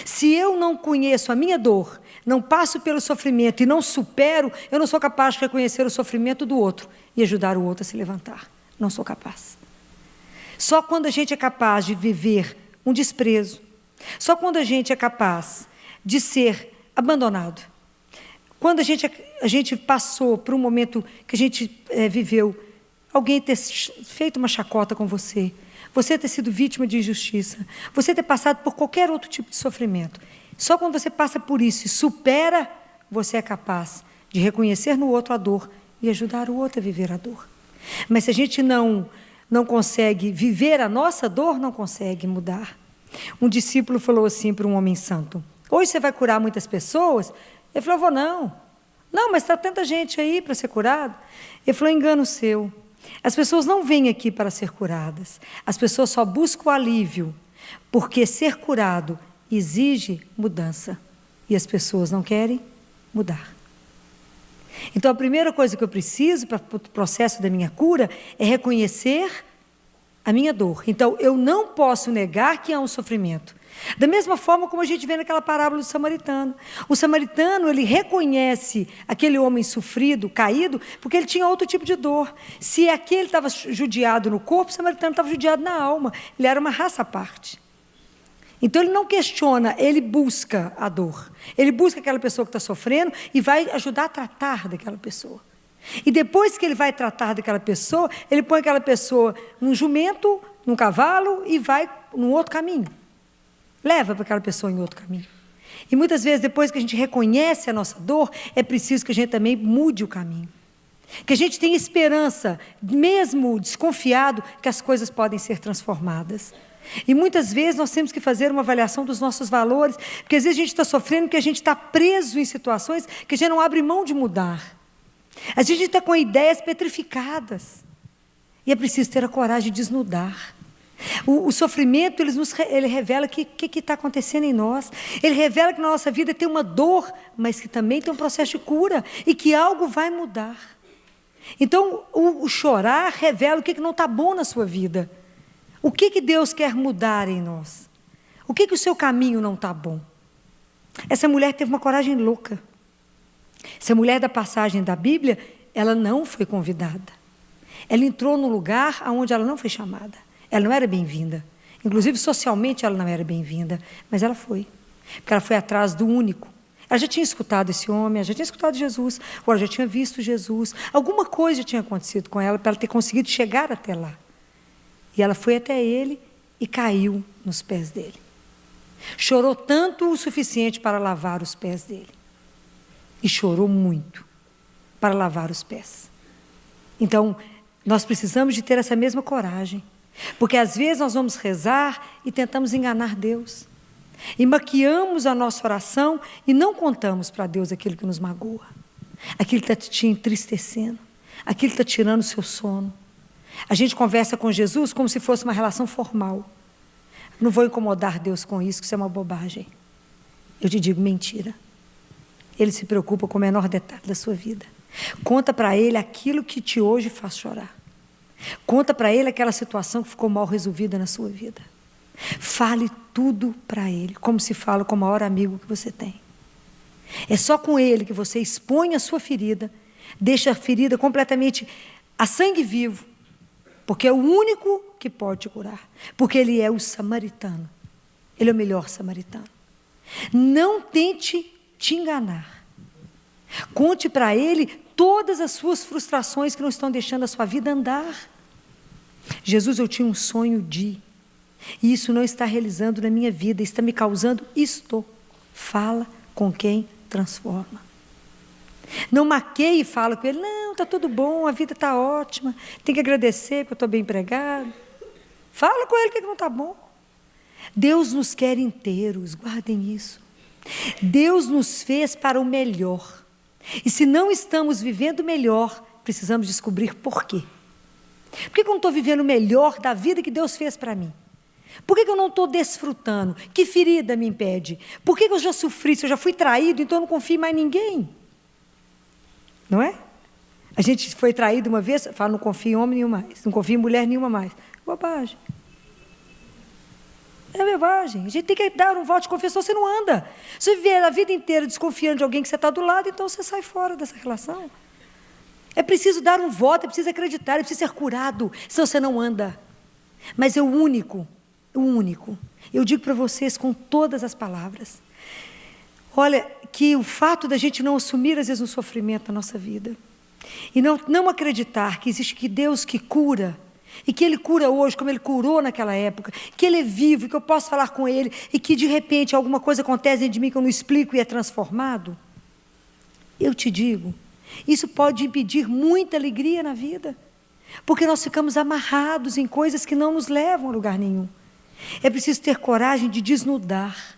Se eu não conheço a minha dor, não passo pelo sofrimento e não supero, eu não sou capaz de reconhecer o sofrimento do outro e ajudar o outro a se levantar. Não sou capaz. Só quando a gente é capaz de viver um desprezo, só quando a gente é capaz de ser abandonado, quando a gente passou por um momento que a gente viveu, alguém ter feito uma chacota com você, você ter sido vítima de injustiça, você ter passado por qualquer outro tipo de sofrimento, só quando você passa por isso e supera, você é capaz de reconhecer no outro a dor e ajudar o outro a viver a dor. Mas se a gente não consegue viver a nossa dor, não consegue mudar. Um discípulo falou assim para um homem santo: hoje você vai curar muitas pessoas? Ele falou: vou não. Não, mas está tanta gente aí para ser curado. Ele falou: engano seu. As pessoas não vêm aqui para ser curadas. As pessoas só buscam alívio, porque ser curado exige mudança. E as pessoas não querem mudar. Então, a primeira coisa que eu preciso para o processo da minha cura é reconhecer a minha dor. Então, eu não posso negar que há um sofrimento. Da mesma forma como a gente vê naquela parábola do samaritano. O samaritano, ele reconhece aquele homem sofrido, caído, porque ele tinha outro tipo de dor. Se aquele estava judiado no corpo, o samaritano estava judiado na alma. Ele era uma raça à parte. Então, ele não questiona, ele busca a dor. Ele busca aquela pessoa que está sofrendo e vai ajudar a tratar daquela pessoa. E depois que ele vai tratar daquela pessoa, ele põe aquela pessoa num jumento, num cavalo e vai num outro caminho. Leva para aquela pessoa em outro caminho. E muitas vezes, depois que a gente reconhece a nossa dor, é preciso que a gente também mude o caminho. Que a gente tenha esperança, mesmo desconfiado, que as coisas podem ser transformadas. E muitas vezes nós temos que fazer uma avaliação dos nossos valores, porque às vezes a gente está sofrendo porque a gente está preso em situações que a gente não abre mão de mudar. Às vezes a gente está com ideias petrificadas. E é preciso ter a coragem de desnudar. O sofrimento, ele revela o que está acontecendo em nós. Ele revela que na nossa vida tem uma dor, mas que também tem um processo de cura e que algo vai mudar. Então, o chorar revela o que não está bom na sua vida. O que Deus quer mudar em nós? O que o seu caminho não está bom? Essa mulher teve uma coragem louca. Essa mulher da passagem da Bíblia, ela não foi convidada. Ela entrou num lugar onde ela não foi chamada. Ela não era bem-vinda. Inclusive, socialmente, ela não era bem-vinda. Mas ela foi. Porque ela foi atrás do único. Ela já tinha escutado esse homem, ela já tinha escutado Jesus, agora já tinha visto Jesus. Alguma coisa tinha acontecido com ela para ela ter conseguido chegar até lá. E ela foi até ele e caiu nos pés dele. Chorou tanto o suficiente para lavar os pés dele. E chorou muito para lavar os pés. Então, nós precisamos de ter essa mesma coragem. Porque às vezes nós vamos rezar e tentamos enganar Deus. E maquiamos a nossa oração e não contamos para Deus aquilo que nos magoa. Aquilo que está te entristecendo. Aquilo que está tirando o seu sono. A gente conversa com Jesus como se fosse uma relação formal. Não vou incomodar Deus com isso, que isso é uma bobagem. Eu te digo mentira. Ele se preocupa com o menor detalhe da sua vida. Conta para Ele aquilo que te hoje faz chorar. Conta para Ele aquela situação que ficou mal resolvida na sua vida. Fale tudo para Ele, como se fala com o maior amigo que você tem. É só com Ele que você expõe a sua ferida, deixa a ferida completamente a sangue vivo, porque é o único que pode te curar. Porque Ele é o samaritano. Ele é o melhor samaritano. Não tente te enganar. Conte para Ele todas as suas frustrações que não estão deixando a sua vida andar. Jesus, eu tinha um sonho de... E isso não está realizando na minha vida, está me causando isto. Fala com quem transforma. Não maqueie e fala com ele, não, está tudo bom, a vida está ótima, tem que agradecer porque eu estou bem empregado. Fala com ele que não está bom. Deus nos quer inteiros, guardem isso. Deus nos fez para o melhor. E se não estamos vivendo melhor, precisamos descobrir por quê. Por que eu não estou vivendo o melhor da vida que Deus fez para mim? Por que eu não estou desfrutando? Que ferida me impede? Por que eu já sofri? Se eu já fui traído, então eu não confio em mais ninguém. Não é? A gente foi traído uma vez, fala, não confio em homem nenhum mais, não confio em mulher nenhuma mais. Bobagem. É bobagem. A gente tem que dar um voto de confiança, você não anda. Se você viver a vida inteira desconfiando de alguém que você está do lado, então você sai fora dessa relação. É preciso dar um voto, é preciso acreditar, é preciso ser curado, senão você não anda. Mas é o único, eu digo para vocês com todas as palavras, olha, que o fato da gente não assumir, às vezes, um sofrimento na nossa vida, e não acreditar que existe que Deus que cura, e que Ele cura hoje, como Ele curou naquela época, que Ele é vivo, que eu posso falar com Ele, e que, de repente, alguma coisa acontece dentro de mim que eu não explico e é transformado, eu te digo, isso pode impedir muita alegria na vida, porque nós ficamos amarrados em coisas que não nos levam a lugar nenhum. É preciso ter coragem de desnudar.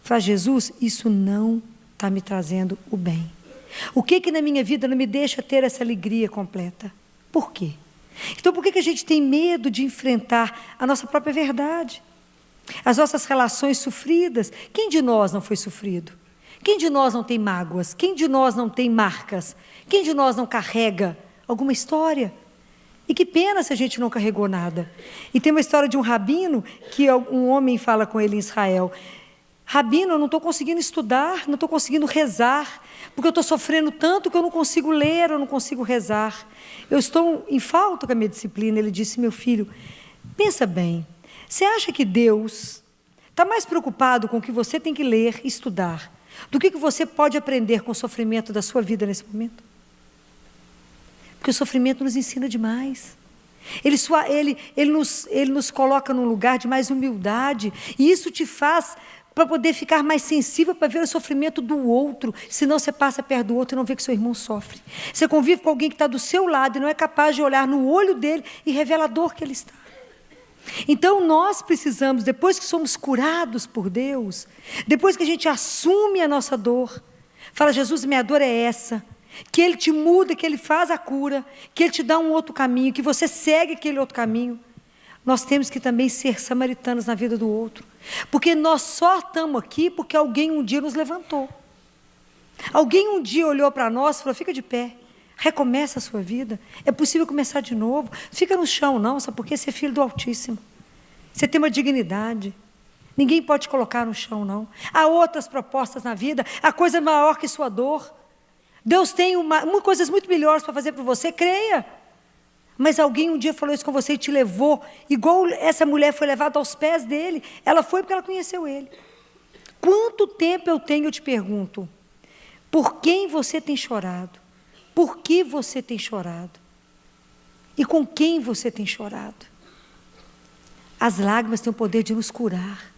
Falar, Jesus, isso não está me trazendo o bem. O que na minha vida não me deixa ter essa alegria completa? Por quê? Então, por que a gente tem medo de enfrentar a nossa própria verdade? As nossas relações sofridas. Quem de nós não foi sofrido? Quem de nós não tem mágoas? Quem de nós não tem marcas? Quem de nós não carrega alguma história? E que pena se a gente não carregou nada. E tem uma história de um rabino, que um homem fala com ele em Israel, rabino, eu não estou conseguindo estudar, não estou conseguindo rezar, porque eu estou sofrendo tanto que eu não consigo ler, eu não consigo rezar. Eu estou em falta com a minha disciplina. Ele disse, meu filho, pensa bem, você acha que Deus está mais preocupado com o que você tem que ler e estudar, do que você pode aprender com o sofrimento da sua vida nesse momento? Porque o sofrimento nos ensina demais. Ele nos coloca num lugar de mais humildade, e isso te faz para poder ficar mais sensível para ver o sofrimento do outro, senão você passa perto do outro e não vê que seu irmão sofre. Você convive com alguém que está do seu lado e não é capaz de olhar no olho dele e revela a dor que ele está. Então nós precisamos, depois que somos curados por Deus, depois que a gente assume a nossa dor, fala, Jesus, minha dor é essa, que Ele te muda, que Ele faz a cura, que Ele te dá um outro caminho, que você segue aquele outro caminho. Nós temos que também ser samaritanos na vida do outro, porque nós só estamos aqui porque alguém um dia nos levantou. Alguém um dia olhou para nós e falou, fica de pé, recomeça a sua vida, é possível começar de novo, fica no chão não, sabe por quê? Você é filho do Altíssimo, você tem uma dignidade, ninguém pode te colocar no chão não. Há outras propostas na vida, há coisa maior que sua dor. Deus tem coisas muito melhores para fazer por você, creia. Mas alguém um dia falou isso com você e te levou, igual essa mulher foi levada aos pés dele, ela foi porque ela conheceu ele. Quanto tempo eu tenho, eu te pergunto, por quem você tem chorado? Por que você tem chorado? E com quem você tem chorado? As lágrimas têm o poder de nos curar.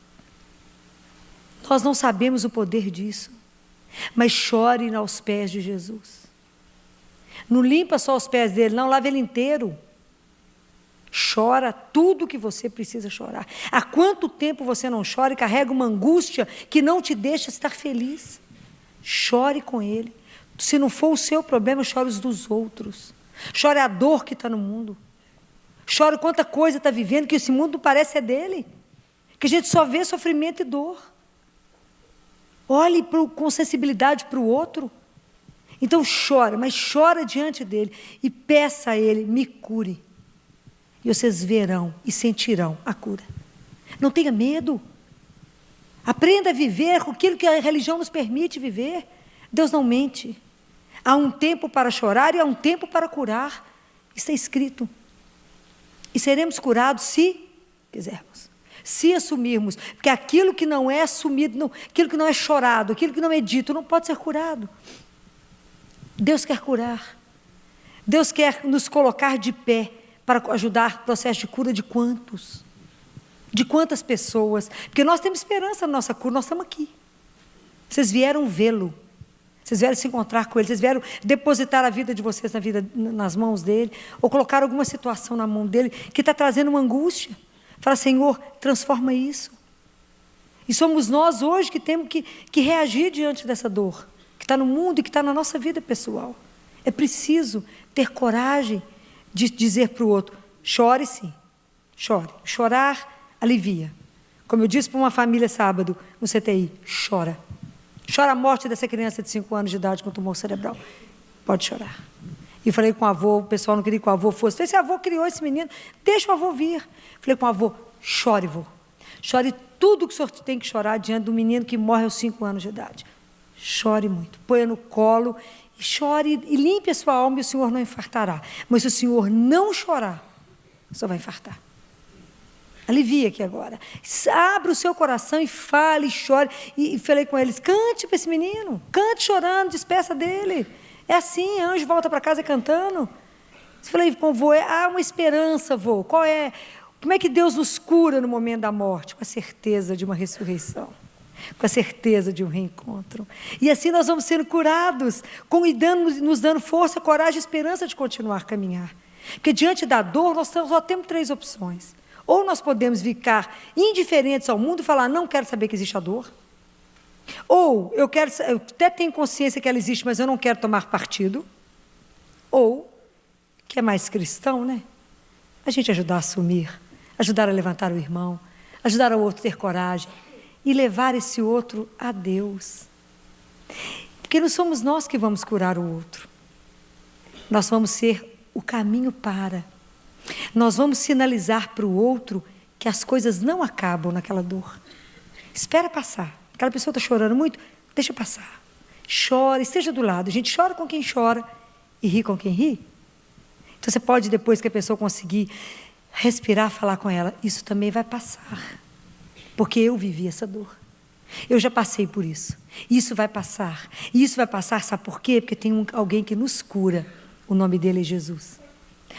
Nós não sabemos o poder disso. Mas chore aos pés de Jesus. Não limpa só os pés dele, não, lava ele inteiro. Chora tudo o que você precisa chorar. Há quanto tempo você não chora e carrega uma angústia que não te deixa estar feliz? Chore com ele. Se não for o seu problema, chore os dos outros. Chore a dor que está no mundo. Chore quanta coisa está vivendo, que esse mundo parece é dele. Que a gente só vê sofrimento e dor. Olhe com sensibilidade para o outro. Então chora, mas chora diante dele e peça a ele, me cure. E vocês verão e sentirão a cura. Não tenha medo. Aprenda a viver com aquilo que a religião nos permite viver. Deus não mente. Há um tempo para chorar e há um tempo para curar. Isso é escrito. E seremos curados se quisermos. Se assumirmos, porque aquilo que não é assumido, aquilo que não é chorado, aquilo que não é dito, não pode ser curado. Deus quer curar. Deus quer nos colocar de pé para ajudar no processo de cura de quantos? De quantas pessoas? Porque nós temos esperança na nossa cura, nós estamos aqui. Vocês vieram vê-lo, vocês vieram se encontrar com ele, vocês vieram depositar a vida de vocês nas mãos dele, ou colocar alguma situação na mão dele que está trazendo uma angústia. Fala, Senhor, transforma isso. E somos nós hoje que temos que reagir diante dessa dor, que está no mundo e que está na nossa vida pessoal. É preciso ter coragem de dizer para o outro, chore sim, chore. Chorar alivia. Como eu disse para uma família sábado no CTI, chora. Chora a morte dessa criança de 5 anos de idade com tumor cerebral. Pode chorar. E falei com o avô, o pessoal não queria que o avô fosse. Falei, esse avô criou esse menino, deixa o avô vir. Falei com o avô, chore, vô. Chore tudo que o senhor tem que chorar diante do menino que morre aos 5 anos de idade. Chore muito, ponha no colo, e chore e limpe a sua alma e o senhor não infartará. Mas se o senhor não chorar, o senhor vai infartar. Alivia aqui agora. Abra o seu coração e fale, e chore. E falei com eles, cante para esse menino, cante chorando, despeça dele. É assim, anjo volta para casa cantando. Falei com o vô, há uma esperança, vô. Qual é? Como é que Deus nos cura no momento da morte? Com a certeza de uma ressurreição, com a certeza de um reencontro. E assim nós vamos sendo curados, nos dando força, coragem e esperança de continuar a caminhar. Porque diante da dor, nós só temos 3 opções. Ou nós podemos ficar indiferentes ao mundo e falar, não quero saber que existe a dor. Ou eu até tenho consciência que ela existe, mas eu não quero tomar partido. Ou, que é mais cristão, né? A gente ajudar a assumir, ajudar a levantar o irmão, ajudar o outro a ter coragem e levar esse outro a Deus. Porque não somos nós que vamos curar o outro. Nós vamos ser o caminho para. Nós vamos sinalizar para o outro que as coisas não acabam naquela dor. Espera passar. Aquela pessoa está chorando muito, deixa passar. Chora, esteja do lado. A gente chora com quem chora e ri com quem ri. Então você pode, depois que a pessoa conseguir respirar, falar com ela, isso também vai passar. Porque eu vivi essa dor. Eu já passei por isso. Isso vai passar. E isso vai passar, sabe por quê? Porque tem alguém que nos cura. O nome dele é Jesus.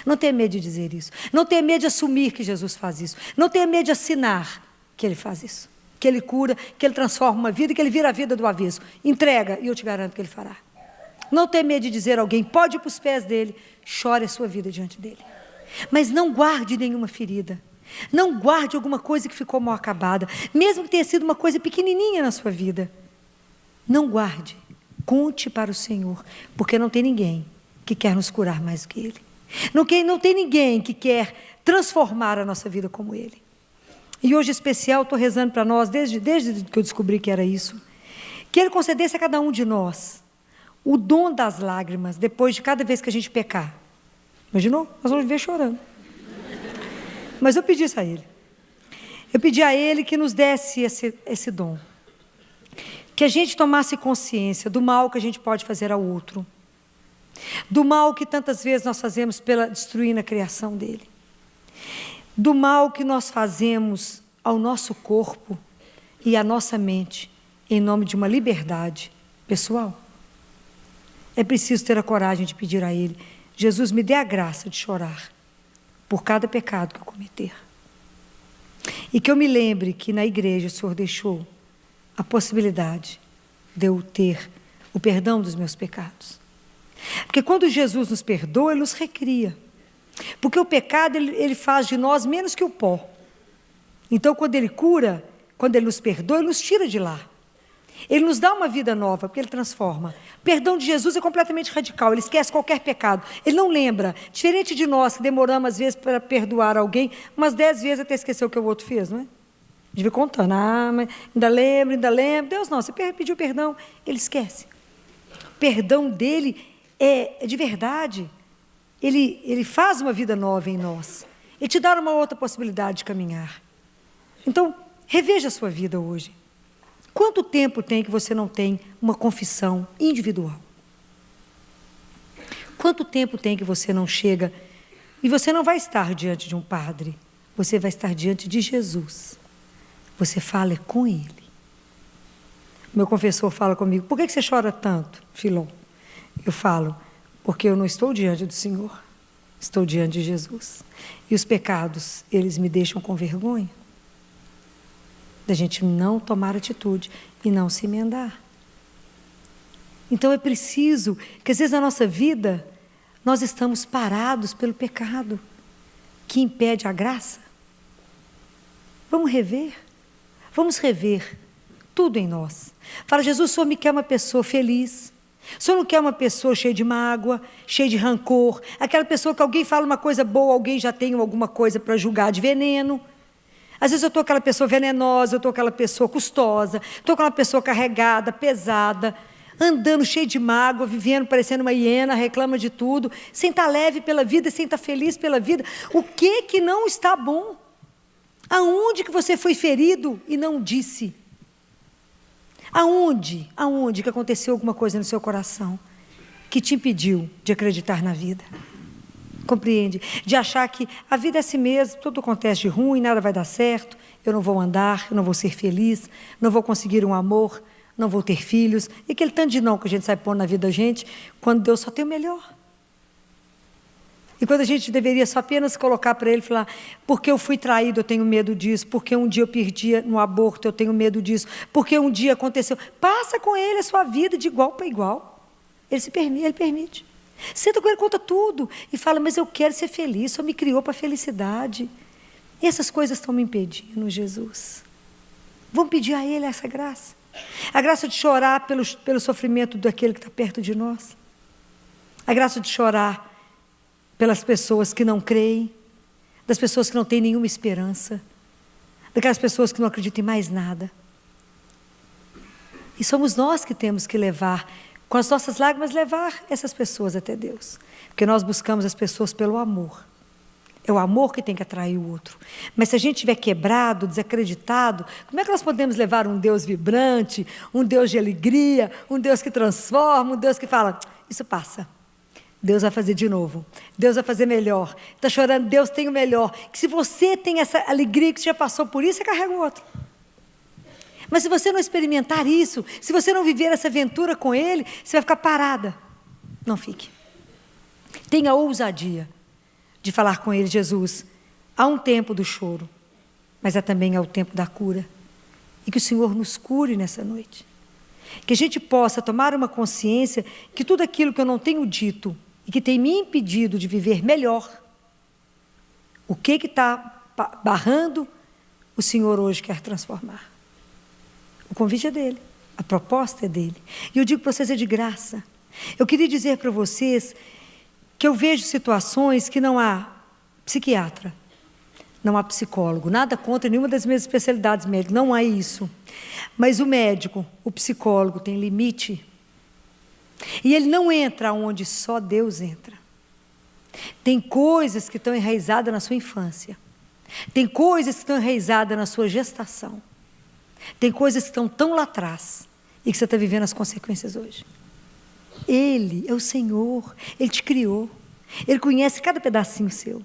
Não tenha medo de dizer isso. Não tenha medo de assumir que Jesus faz isso. Não tenha medo de assinar que ele faz isso. Que ele cura, que ele transforma uma vida e que ele vira a vida do avesso. Entrega, e eu te garanto que ele fará. Não tenha medo de dizer a alguém, pode ir para os pés dele, chore a sua vida diante dele. Mas não guarde nenhuma ferida. Não guarde alguma coisa que ficou mal acabada, mesmo que tenha sido uma coisa pequenininha na sua vida. Não guarde. Conte para o Senhor, porque não tem ninguém que quer nos curar mais do que Ele. Não tem ninguém que quer transformar a nossa vida como Ele. E hoje, em especial, estou rezando para nós, desde que eu descobri que era isso, que Ele concedesse a cada um de nós o dom das lágrimas, depois de cada vez que a gente pecar. Imaginou? Nós vamos viver chorando. Mas eu pedi isso a Ele. Eu pedi a Ele que nos desse esse dom. Que a gente tomasse consciência do mal que a gente pode fazer ao outro. Do mal que tantas vezes nós fazemos destruindo a criação dele. Do mal que nós fazemos ao nosso corpo e à nossa mente, em nome de uma liberdade pessoal. É preciso ter a coragem de pedir a Ele, Jesus, me dê a graça de chorar por cada pecado que eu cometer. E que eu me lembre que na igreja o Senhor deixou a possibilidade de eu ter o perdão dos meus pecados. Porque quando Jesus nos perdoa, Ele nos recria. Porque o pecado, ele faz de nós menos que o pó. Então, quando Ele cura, quando Ele nos perdoa, Ele nos tira de lá. Ele nos dá uma vida nova, porque Ele transforma. O perdão de Jesus é completamente radical, Ele esquece qualquer pecado. Ele não lembra. Diferente de nós, que demoramos às vezes para perdoar alguém, umas 10 vezes até esquecer o que o outro fez, não é? A gente vai contando, mas ainda lembro. Deus não, você pediu perdão, Ele esquece. O perdão dEle é de verdade. Ele faz uma vida nova em nós. Ele te dá uma outra possibilidade de caminhar. Então, reveja a sua vida hoje. Quanto tempo tem que você não tem uma confissão individual? Quanto tempo tem que você não chega e você não vai estar diante de um padre, você vai estar diante de Jesus. Você fala com Ele. Meu confessor fala comigo, por que você chora tanto, Filon? Eu falo, porque eu não estou diante do Senhor, estou diante de Jesus. E os pecados, eles me deixam com vergonha. Da gente não tomar atitude e não se emendar. Então é preciso que às vezes na nossa vida nós estamos parados pelo pecado que impede a graça. Vamos rever tudo em nós. Fala, Jesus, o Senhor me quer uma pessoa feliz. O Senhor não quer uma pessoa cheia de mágoa, cheia de rancor, aquela pessoa que alguém fala uma coisa boa, alguém já tem alguma coisa para julgar de veneno. Às vezes eu estou aquela pessoa venenosa, eu estou aquela pessoa custosa, estou aquela pessoa carregada, pesada. andando cheio de mágoa, vivendo parecendo uma hiena, reclama de tudo, sem estar leve pela vida, sem estar feliz pela vida. O que não está bom? Aonde que você foi ferido e não disse? Aonde que aconteceu alguma coisa no seu coração que te impediu de acreditar na vida? Compreende? De achar que a vida é assim mesmo, tudo acontece de ruim, nada vai dar certo, eu não vou andar, eu não vou ser feliz, não vou conseguir um amor, não vou ter filhos. E aquele tanto de não que a gente sai pondo na vida da gente, quando Deus só tem o melhor. E quando a gente deveria só apenas colocar para Ele e falar, porque eu fui traído, eu tenho medo disso, porque um dia eu perdi no aborto, eu tenho medo disso, porque um dia aconteceu. Passa com Ele a sua vida de igual para igual. Ele permite. Senta com Ele, conta tudo e fala, mas eu quero ser feliz, só me criou para a felicidade. E essas coisas estão me impedindo, Jesus. Vamos pedir a Ele essa graça. A graça de chorar pelo sofrimento daquele que está perto de nós. A graça de chorar pelas pessoas que não creem, das pessoas que não têm nenhuma esperança, daquelas pessoas que não acreditam em mais nada. E somos nós que temos que levar, com as nossas lágrimas, levar essas pessoas até Deus. Porque nós buscamos as pessoas pelo amor. É o amor que tem que atrair o outro. Mas se a gente estiver quebrado, desacreditado, como é que nós podemos levar um Deus vibrante, um Deus de alegria, um Deus que transforma, um Deus que fala, isso passa. Deus vai fazer de novo. Deus vai fazer melhor. Está chorando, Deus tem o melhor. Que se você tem essa alegria que você já passou por isso, você carrega o outro. Mas se você não experimentar isso, se você não viver essa aventura com Ele, você vai ficar parada. Não fique. Tenha ousadia de falar com Ele, Jesus, há um tempo do choro, mas há também o tempo da cura. E que o Senhor nos cure nessa noite. Que a gente possa tomar uma consciência que tudo aquilo que eu não tenho dito e que tem me impedido de viver melhor, o que está barrando, o Senhor hoje quer transformar. O convite é dele, a proposta é dele. E eu digo para vocês, é de graça. Eu queria dizer para vocês que eu vejo situações que não há psiquiatra, não há psicólogo, nada contra nenhuma das minhas especialidades médicas, não há isso. Mas o médico, o psicólogo tem limite. E ele não entra onde só Deus entra. Tem coisas que estão enraizadas na sua infância. Tem coisas que estão enraizadas na sua gestação. Tem coisas que estão tão lá atrás e que você está vivendo as consequências hoje. Ele é o Senhor, Ele te criou. Ele conhece cada pedacinho seu.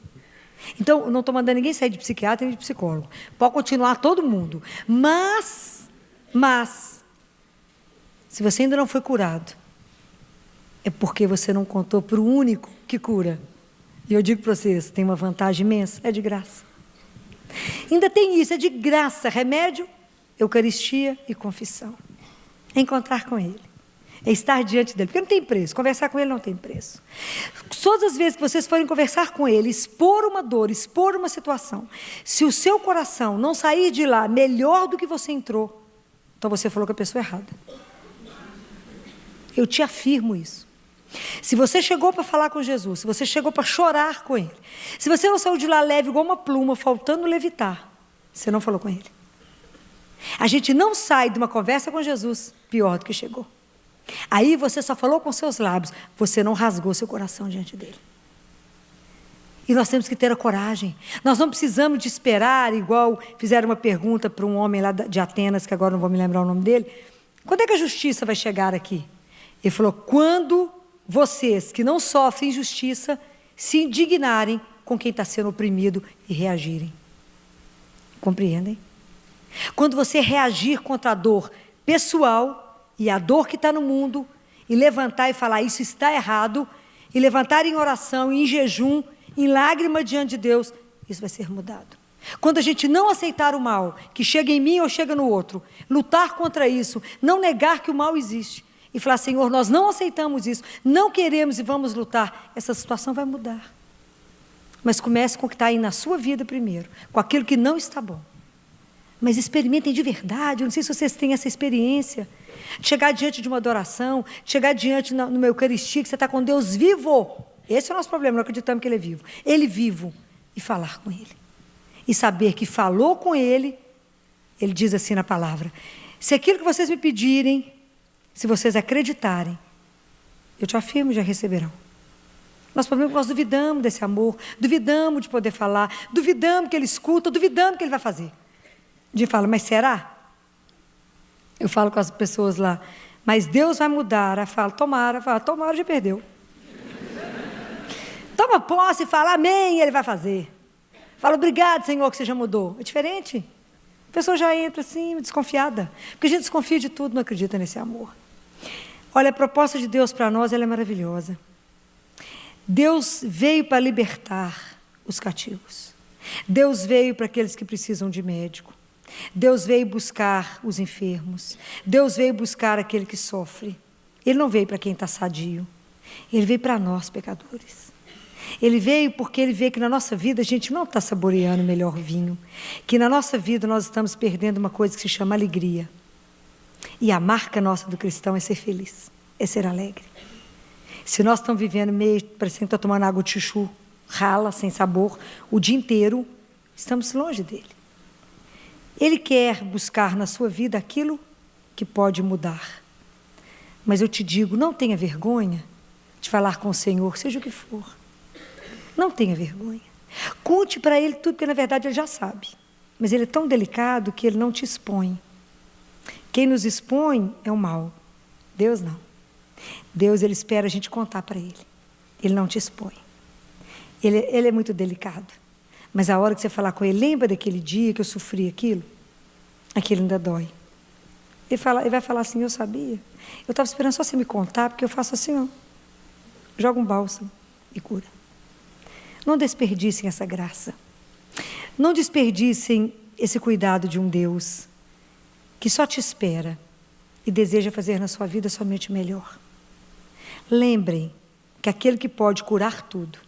Então, eu não estou mandando ninguém sair de psiquiatra nem de psicólogo. Pode continuar todo mundo. Mas, se você ainda não foi curado, é porque você não contou para o único que cura. E eu digo para vocês, tem uma vantagem imensa, é de graça. Ainda tem isso, é de graça, remédio, Eucaristia e confissão. É encontrar com Ele. É estar diante dele, porque não tem preço, conversar com Ele não tem preço. Todas as vezes que vocês forem conversar com Ele, expor uma dor, expor uma situação, se o seu coração não sair de lá melhor do que você entrou, então você falou com a pessoa errada. Eu te afirmo isso. Se você chegou para falar com Jesus, se você chegou para chorar com Ele, se você não saiu de lá leve igual uma pluma, faltando levitar, você não falou com Ele. A gente não sai de uma conversa com Jesus pior do que chegou. Aí você só falou com seus lábios, você não rasgou seu coração diante dele. E nós temos que ter a coragem. Nós não precisamos de esperar, igual fizeram uma pergunta para um homem lá de Atenas, que agora não vou me lembrar o nome dele. Quando é que a justiça vai chegar aqui? Ele falou, quando vocês que não sofrem injustiça se indignarem com quem está sendo oprimido e reagirem. Compreendem? Quando você reagir contra a dor pessoal e a dor que está no mundo, e levantar e falar, isso está errado, e levantar em oração, em jejum, em lágrima diante de Deus, isso vai ser mudado. Quando a gente não aceitar o mal, que chega em mim ou chega no outro, lutar contra isso, não negar que o mal existe, e falar, Senhor, nós não aceitamos isso, não queremos e vamos lutar, essa situação vai mudar. Mas comece com o que está aí na sua vida primeiro, com aquilo que não está bom. Mas experimentem de verdade, eu não sei se vocês têm essa experiência, chegar diante de uma adoração, chegar diante numa Eucaristia, que você está com Deus vivo. Esse é o nosso problema, não acreditamos que Ele é vivo. Ele vivo, e falar com Ele. E saber que falou com Ele, Ele diz assim na palavra, se aquilo que vocês me pedirem, se vocês acreditarem, eu te afirmo, já receberão. Nosso problema é que nós duvidamos desse amor, duvidamos de poder falar, duvidamos que Ele escuta, duvidamos que Ele vai fazer. De fala, mas será? Eu falo com as pessoas lá, mas Deus vai mudar. Aí fala, tomara, já perdeu. Toma posse e fala, amém, Ele vai fazer. Fala, obrigado, Senhor, que você já mudou. É diferente. A pessoa já entra assim, desconfiada. Porque a gente desconfia de tudo, não acredita nesse amor. Olha, a proposta de Deus para nós, ela é maravilhosa. Deus veio para libertar os cativos. Deus veio para aqueles que precisam de médico. Deus veio buscar os enfermos. Deus veio buscar aquele que sofre. Ele não veio para quem está sadio. Ele veio para nós, pecadores. Ele veio porque Ele vê que na nossa vida a gente não está saboreando o melhor vinho. Que na nossa vida nós estamos perdendo uma coisa que se chama alegria. E a marca nossa do cristão é ser feliz, é ser alegre. Se nós estamos vivendo meio, parecendo que está tomando água de chuchu, rala, sem sabor, o dia inteiro, estamos longe dele. Ele quer buscar na sua vida aquilo que pode mudar. Mas eu te digo, não tenha vergonha de falar com o Senhor, seja o que for. Não tenha vergonha. Conte para Ele tudo, porque na verdade Ele já sabe. Mas Ele é tão delicado que Ele não te expõe. Quem nos expõe é o mal. Deus não. Deus, Ele espera a gente contar para Ele. Ele não te expõe. Ele é muito delicado. Mas a hora que você falar com Ele, lembra daquele dia que eu sofri aquilo? Aquilo ainda dói. Ele vai falar assim, eu sabia. Eu estava esperando só você me contar, porque eu faço assim, ó. Joga um bálsamo e cura. Não desperdicem essa graça. Não desperdicem esse cuidado de um Deus que só te espera e deseja fazer na sua vida somente o melhor. Lembrem que aquele que pode curar tudo,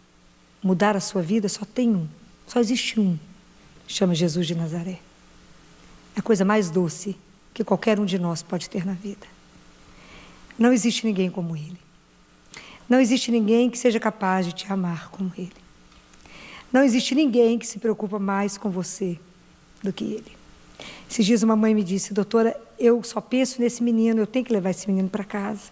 mudar a sua vida, só tem um. Só existe um. Chama Jesus de Nazaré. É a coisa mais doce que qualquer um de nós pode ter na vida. Não existe ninguém como Ele. Não existe ninguém que seja capaz de te amar como Ele. Não existe ninguém que se preocupa mais com você do que Ele. Esses dias uma mãe me disse, doutora, eu só penso nesse menino, eu tenho que levar esse menino para casa.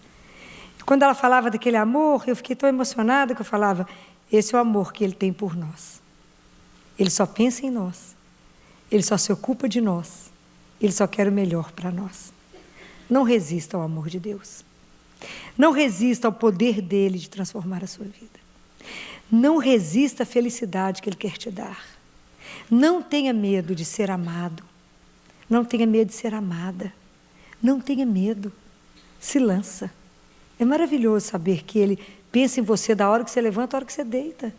E quando ela falava daquele amor, eu fiquei tão emocionada que eu falava, esse é o amor que Ele tem por nós. Ele só pensa em nós. Ele só se ocupa de nós. Ele só quer o melhor para nós. Não resista ao amor de Deus. Não resista ao poder dEle de transformar a sua vida. Não resista à felicidade que Ele quer te dar. Não tenha medo de ser amado. Não tenha medo de ser amada. Não tenha medo. Se lança. É maravilhoso saber que Ele pensa em você da hora que você levanta, da hora que você deita.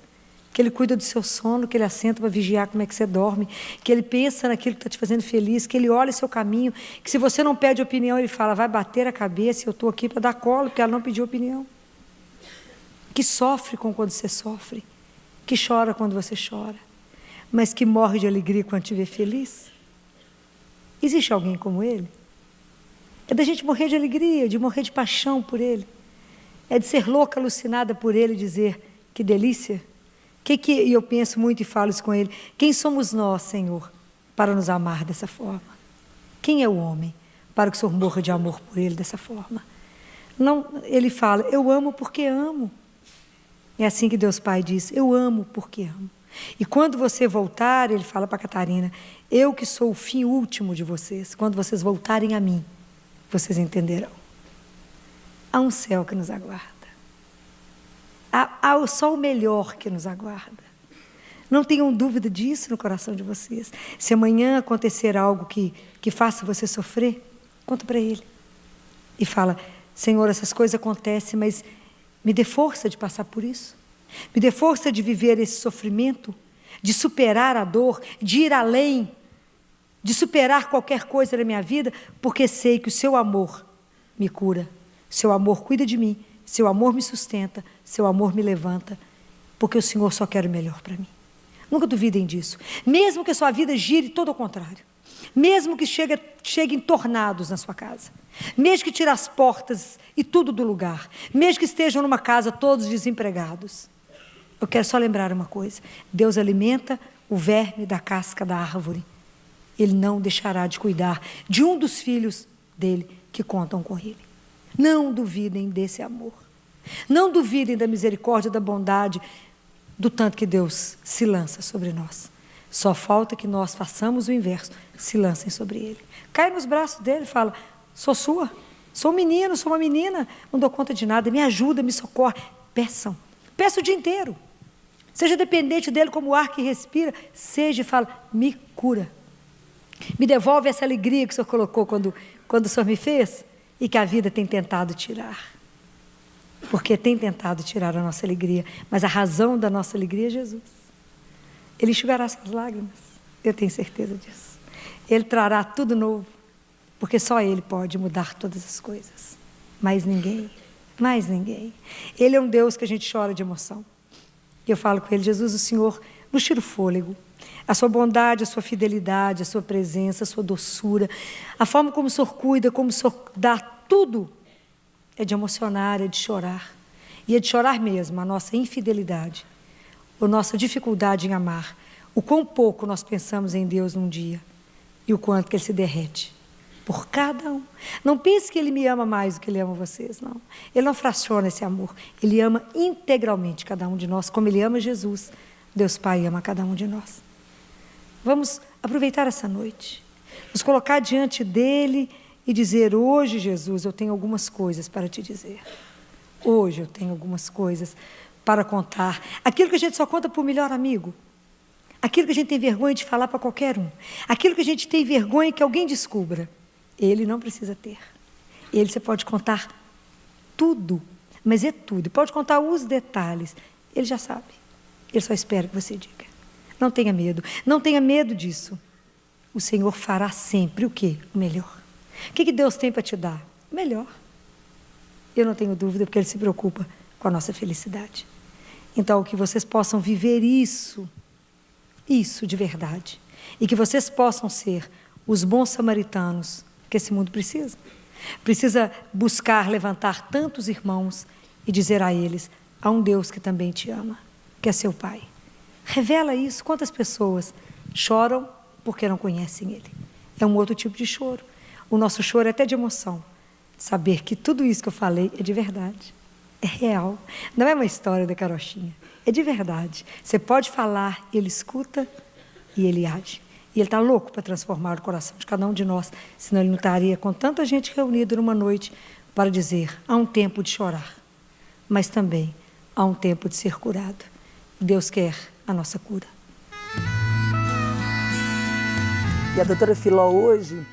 Que Ele cuida do seu sono, que Ele assenta para vigiar como é que você dorme, que Ele pensa naquilo que está te fazendo feliz, que Ele olha o seu caminho, que se você não pede opinião, Ele fala, vai bater a cabeça, eu estou aqui para dar colo, porque ela não pediu opinião. Que sofre quando você sofre, que chora quando você chora, mas que morre de alegria quando te vê feliz. Existe alguém como Ele? É da gente morrer de alegria, de morrer de paixão por Ele. É de ser louca, alucinada por Ele, dizer, que delícia. E eu penso muito e falo isso com Ele. Quem somos nós, Senhor, para nos amar dessa forma? Quem é o homem para que o Senhor morra de amor por Ele dessa forma? Não, Ele fala, eu amo porque amo. É assim que Deus Pai diz, eu amo porque amo. E quando você voltar, Ele fala para Catarina, eu que sou o fim último de vocês, quando vocês voltarem a mim, vocês entenderão. Há um céu que nos aguarda. Há só o melhor que nos aguarda. Não tenham dúvida disso no coração de vocês. Se amanhã acontecer algo que faça você sofrer, conta para Ele. E fala, Senhor, essas coisas acontecem, mas me dê força de passar por isso. Me dê força de viver esse sofrimento, de superar a dor, de ir além, de superar qualquer coisa na minha vida, porque sei que o seu amor me cura, seu amor cuida de mim, seu amor me sustenta, seu amor me levanta, porque o Senhor só quer o melhor para mim. Nunca duvidem disso. Mesmo que a sua vida gire todo ao contrário, mesmo que cheguem tornados na sua casa, mesmo que tire as portas e tudo do lugar, mesmo que estejam numa casa todos desempregados, eu quero só lembrar uma coisa, Deus alimenta o verme da casca da árvore, Ele não deixará de cuidar de um dos filhos dEle que contam com Ele. Não duvidem desse amor. Não duvidem da misericórdia, da bondade, do tanto que Deus se lança sobre nós. Só falta que nós façamos o inverso, se lancem sobre Ele. Cai nos braços dele e fala, sou sua, sou um menino, sou uma menina, não dou conta de nada, me ajuda, me socorre. Peçam, peça o dia inteiro. Seja dependente dele como o ar que respira, seja e fala, me cura. Me devolve essa alegria que o Senhor colocou quando o Senhor me fez e que a vida tem tentado tirar. Porque tem tentado tirar a nossa alegria, mas a razão da nossa alegria é Jesus. Ele enxugará suas lágrimas, eu tenho certeza disso. Ele trará tudo novo, porque só Ele pode mudar todas as coisas. Mais ninguém, mais ninguém. Ele é um Deus que a gente chora de emoção. E eu falo com Ele, Jesus, o Senhor nos tira o fôlego. A sua bondade, a sua fidelidade, a sua presença, a sua doçura, a forma como o Senhor cuida, como o Senhor dá tudo, é de emocionar, é de chorar. E é de chorar mesmo a nossa infidelidade, a nossa dificuldade em amar, o quão pouco nós pensamos em Deus num dia e o quanto que Ele se derrete por cada um. Não pense que Ele me ama mais do que Ele ama vocês, não. Ele não fraciona esse amor, Ele ama integralmente cada um de nós, como Ele ama Jesus. Deus Pai ama cada um de nós. Vamos aproveitar essa noite, nos colocar diante dEle e dizer, hoje, Jesus, eu tenho algumas coisas para te dizer. Hoje eu tenho algumas coisas para contar. Aquilo que a gente só conta para o melhor amigo. Aquilo que a gente tem vergonha de falar para qualquer um. Aquilo que a gente tem vergonha que alguém descubra. Ele não precisa ter. Ele você pode contar tudo, mas é tudo. Pode contar os detalhes. Ele já sabe. Ele só espera que você diga. Não tenha medo. Não tenha medo disso. O Senhor fará sempre o quê? O melhor. O que Deus tem para te dar? O melhor. Eu não tenho dúvida, porque Ele se preocupa com a nossa felicidade. Então, que vocês possam viver isso de verdade. E que vocês possam ser os bons samaritanos que esse mundo precisa. Precisa buscar levantar tantos irmãos e dizer a eles, há um Deus que também te ama, que é seu Pai. Revela isso. Quantas pessoas choram porque não conhecem Ele? É um outro tipo de choro. O nosso choro é até de emoção. Saber que tudo isso que eu falei é de verdade. É real. Não é uma história da carochinha. É de verdade. Você pode falar, Ele escuta e Ele age. E Ele está louco para transformar o coração de cada um de nós. Senão Ele não estaria com tanta gente reunida numa noite para dizer, há um tempo de chorar. Mas também há um tempo de ser curado. Deus quer a nossa cura. E a doutora Filó hoje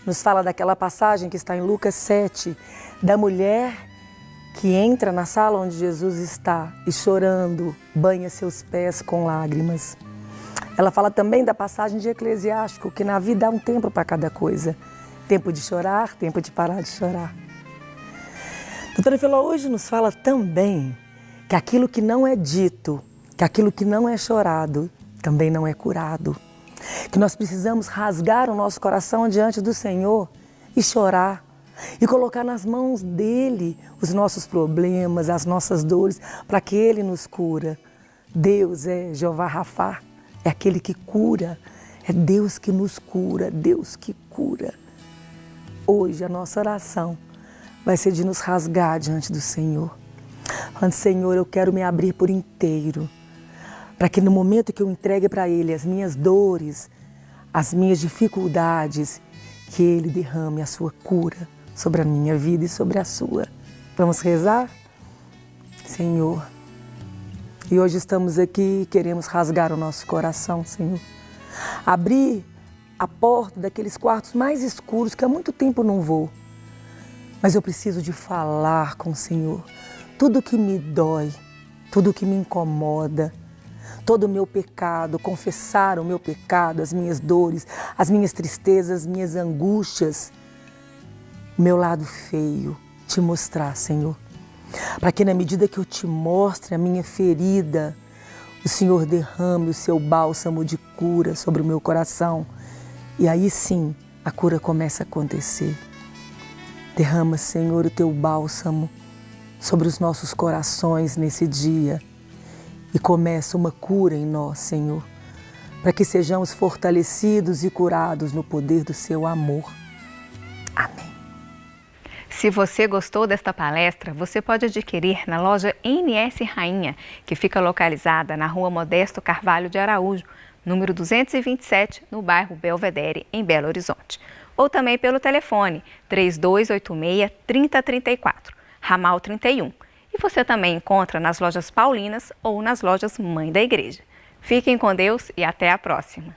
nos fala daquela passagem que está em Lucas 7, da mulher que entra na sala onde Jesus está e chorando, banha seus pés com lágrimas. Ela fala também da passagem de Eclesiástico, que na vida há um tempo para cada coisa. Tempo de chorar, tempo de parar de chorar. A doutora Filó hoje nos fala também que aquilo que não é dito, que aquilo que não é chorado, também não é curado. Que nós precisamos rasgar o nosso coração diante do Senhor e chorar. E colocar nas mãos dEle os nossos problemas, as nossas dores, para que Ele nos cura. Deus é Jeová Rafá, é aquele que cura. É Deus que nos cura, Deus que cura. Hoje a nossa oração vai ser de nos rasgar diante do Senhor. Falando, Senhor, eu quero me abrir por inteiro, para que no momento que eu entregue para Ele as minhas dores, as minhas dificuldades, que Ele derrame a sua cura sobre a minha vida e sobre a sua. Vamos rezar? Senhor, e hoje estamos aqui e queremos rasgar o nosso coração, Senhor. Abrir a porta daqueles quartos mais escuros que há muito tempo não vou. Mas eu preciso de falar com o Senhor. Tudo que me dói, tudo que me incomoda, todo o meu pecado, confessar o meu pecado, as minhas dores, as minhas tristezas, as minhas angústias, o meu lado feio, te mostrar, Senhor. Para que na medida que eu te mostre a minha ferida, o Senhor derrame o seu bálsamo de cura sobre o meu coração. E aí sim, a cura começa a acontecer. Derrama, Senhor, o teu bálsamo sobre os nossos corações nesse dia. E começa uma cura em nós, Senhor, para que sejamos fortalecidos e curados no poder do seu amor. Amém. Se você gostou desta palestra, você pode adquirir na loja NS Rainha, que fica localizada na Rua Modesto Carvalho de Araújo, número 227, no bairro Belvedere, em Belo Horizonte. Ou também pelo telefone 3286-3034, ramal 31. E você também encontra nas lojas Paulinas ou nas lojas Mãe da Igreja. Fiquem com Deus e até a próxima!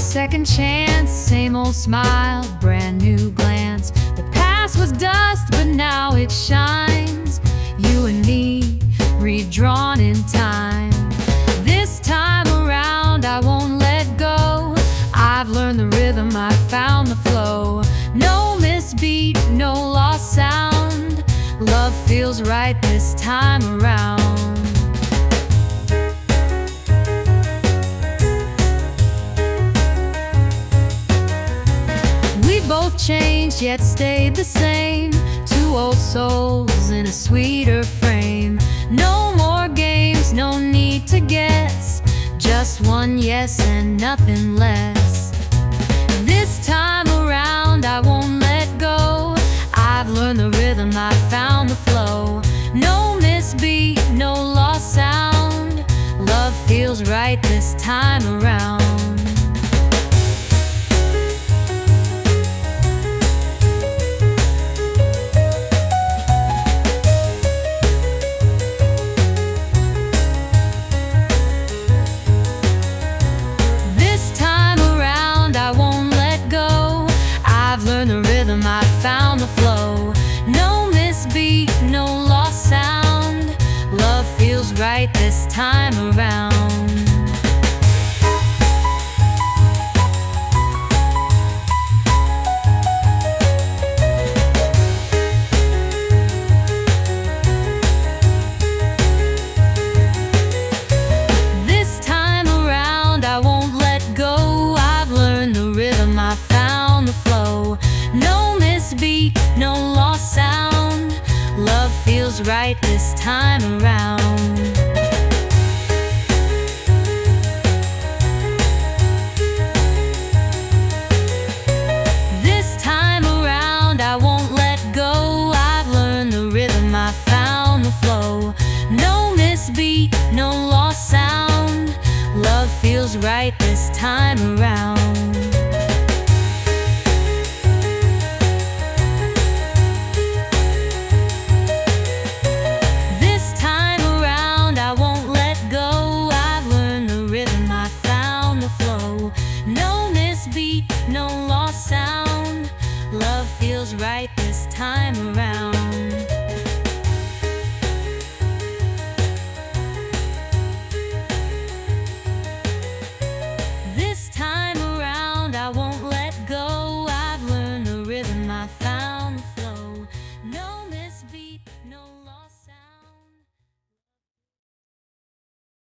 second chance, same old smile, brand new glance. The past was dust, but now it shines. You and me, redrawn in time. This time around, I won't let go. I've learned the rhythm, I found the flow. No misbeat, no lost sound. Love feels right this time around. Both changed yet stayed the same. Two old souls in a sweeter frame. No more games, no need to guess. Just one yes and nothing less. This time around I won't let go. I've learned the rhythm, I found the flow. No misbeat, no lost sound. Love feels right this time around. I found the flow. No misbeat, no lost sound. Love feels right this time around. feels right this time around. This time around I won't let go. I've learned the rhythm, I found the flow. No misbeat, no lost sound. Love feels right this time around. This time around I won't let go. I've learned the rhythm, I found the flow. No misbeat, no lost sound. Love feels right this time around.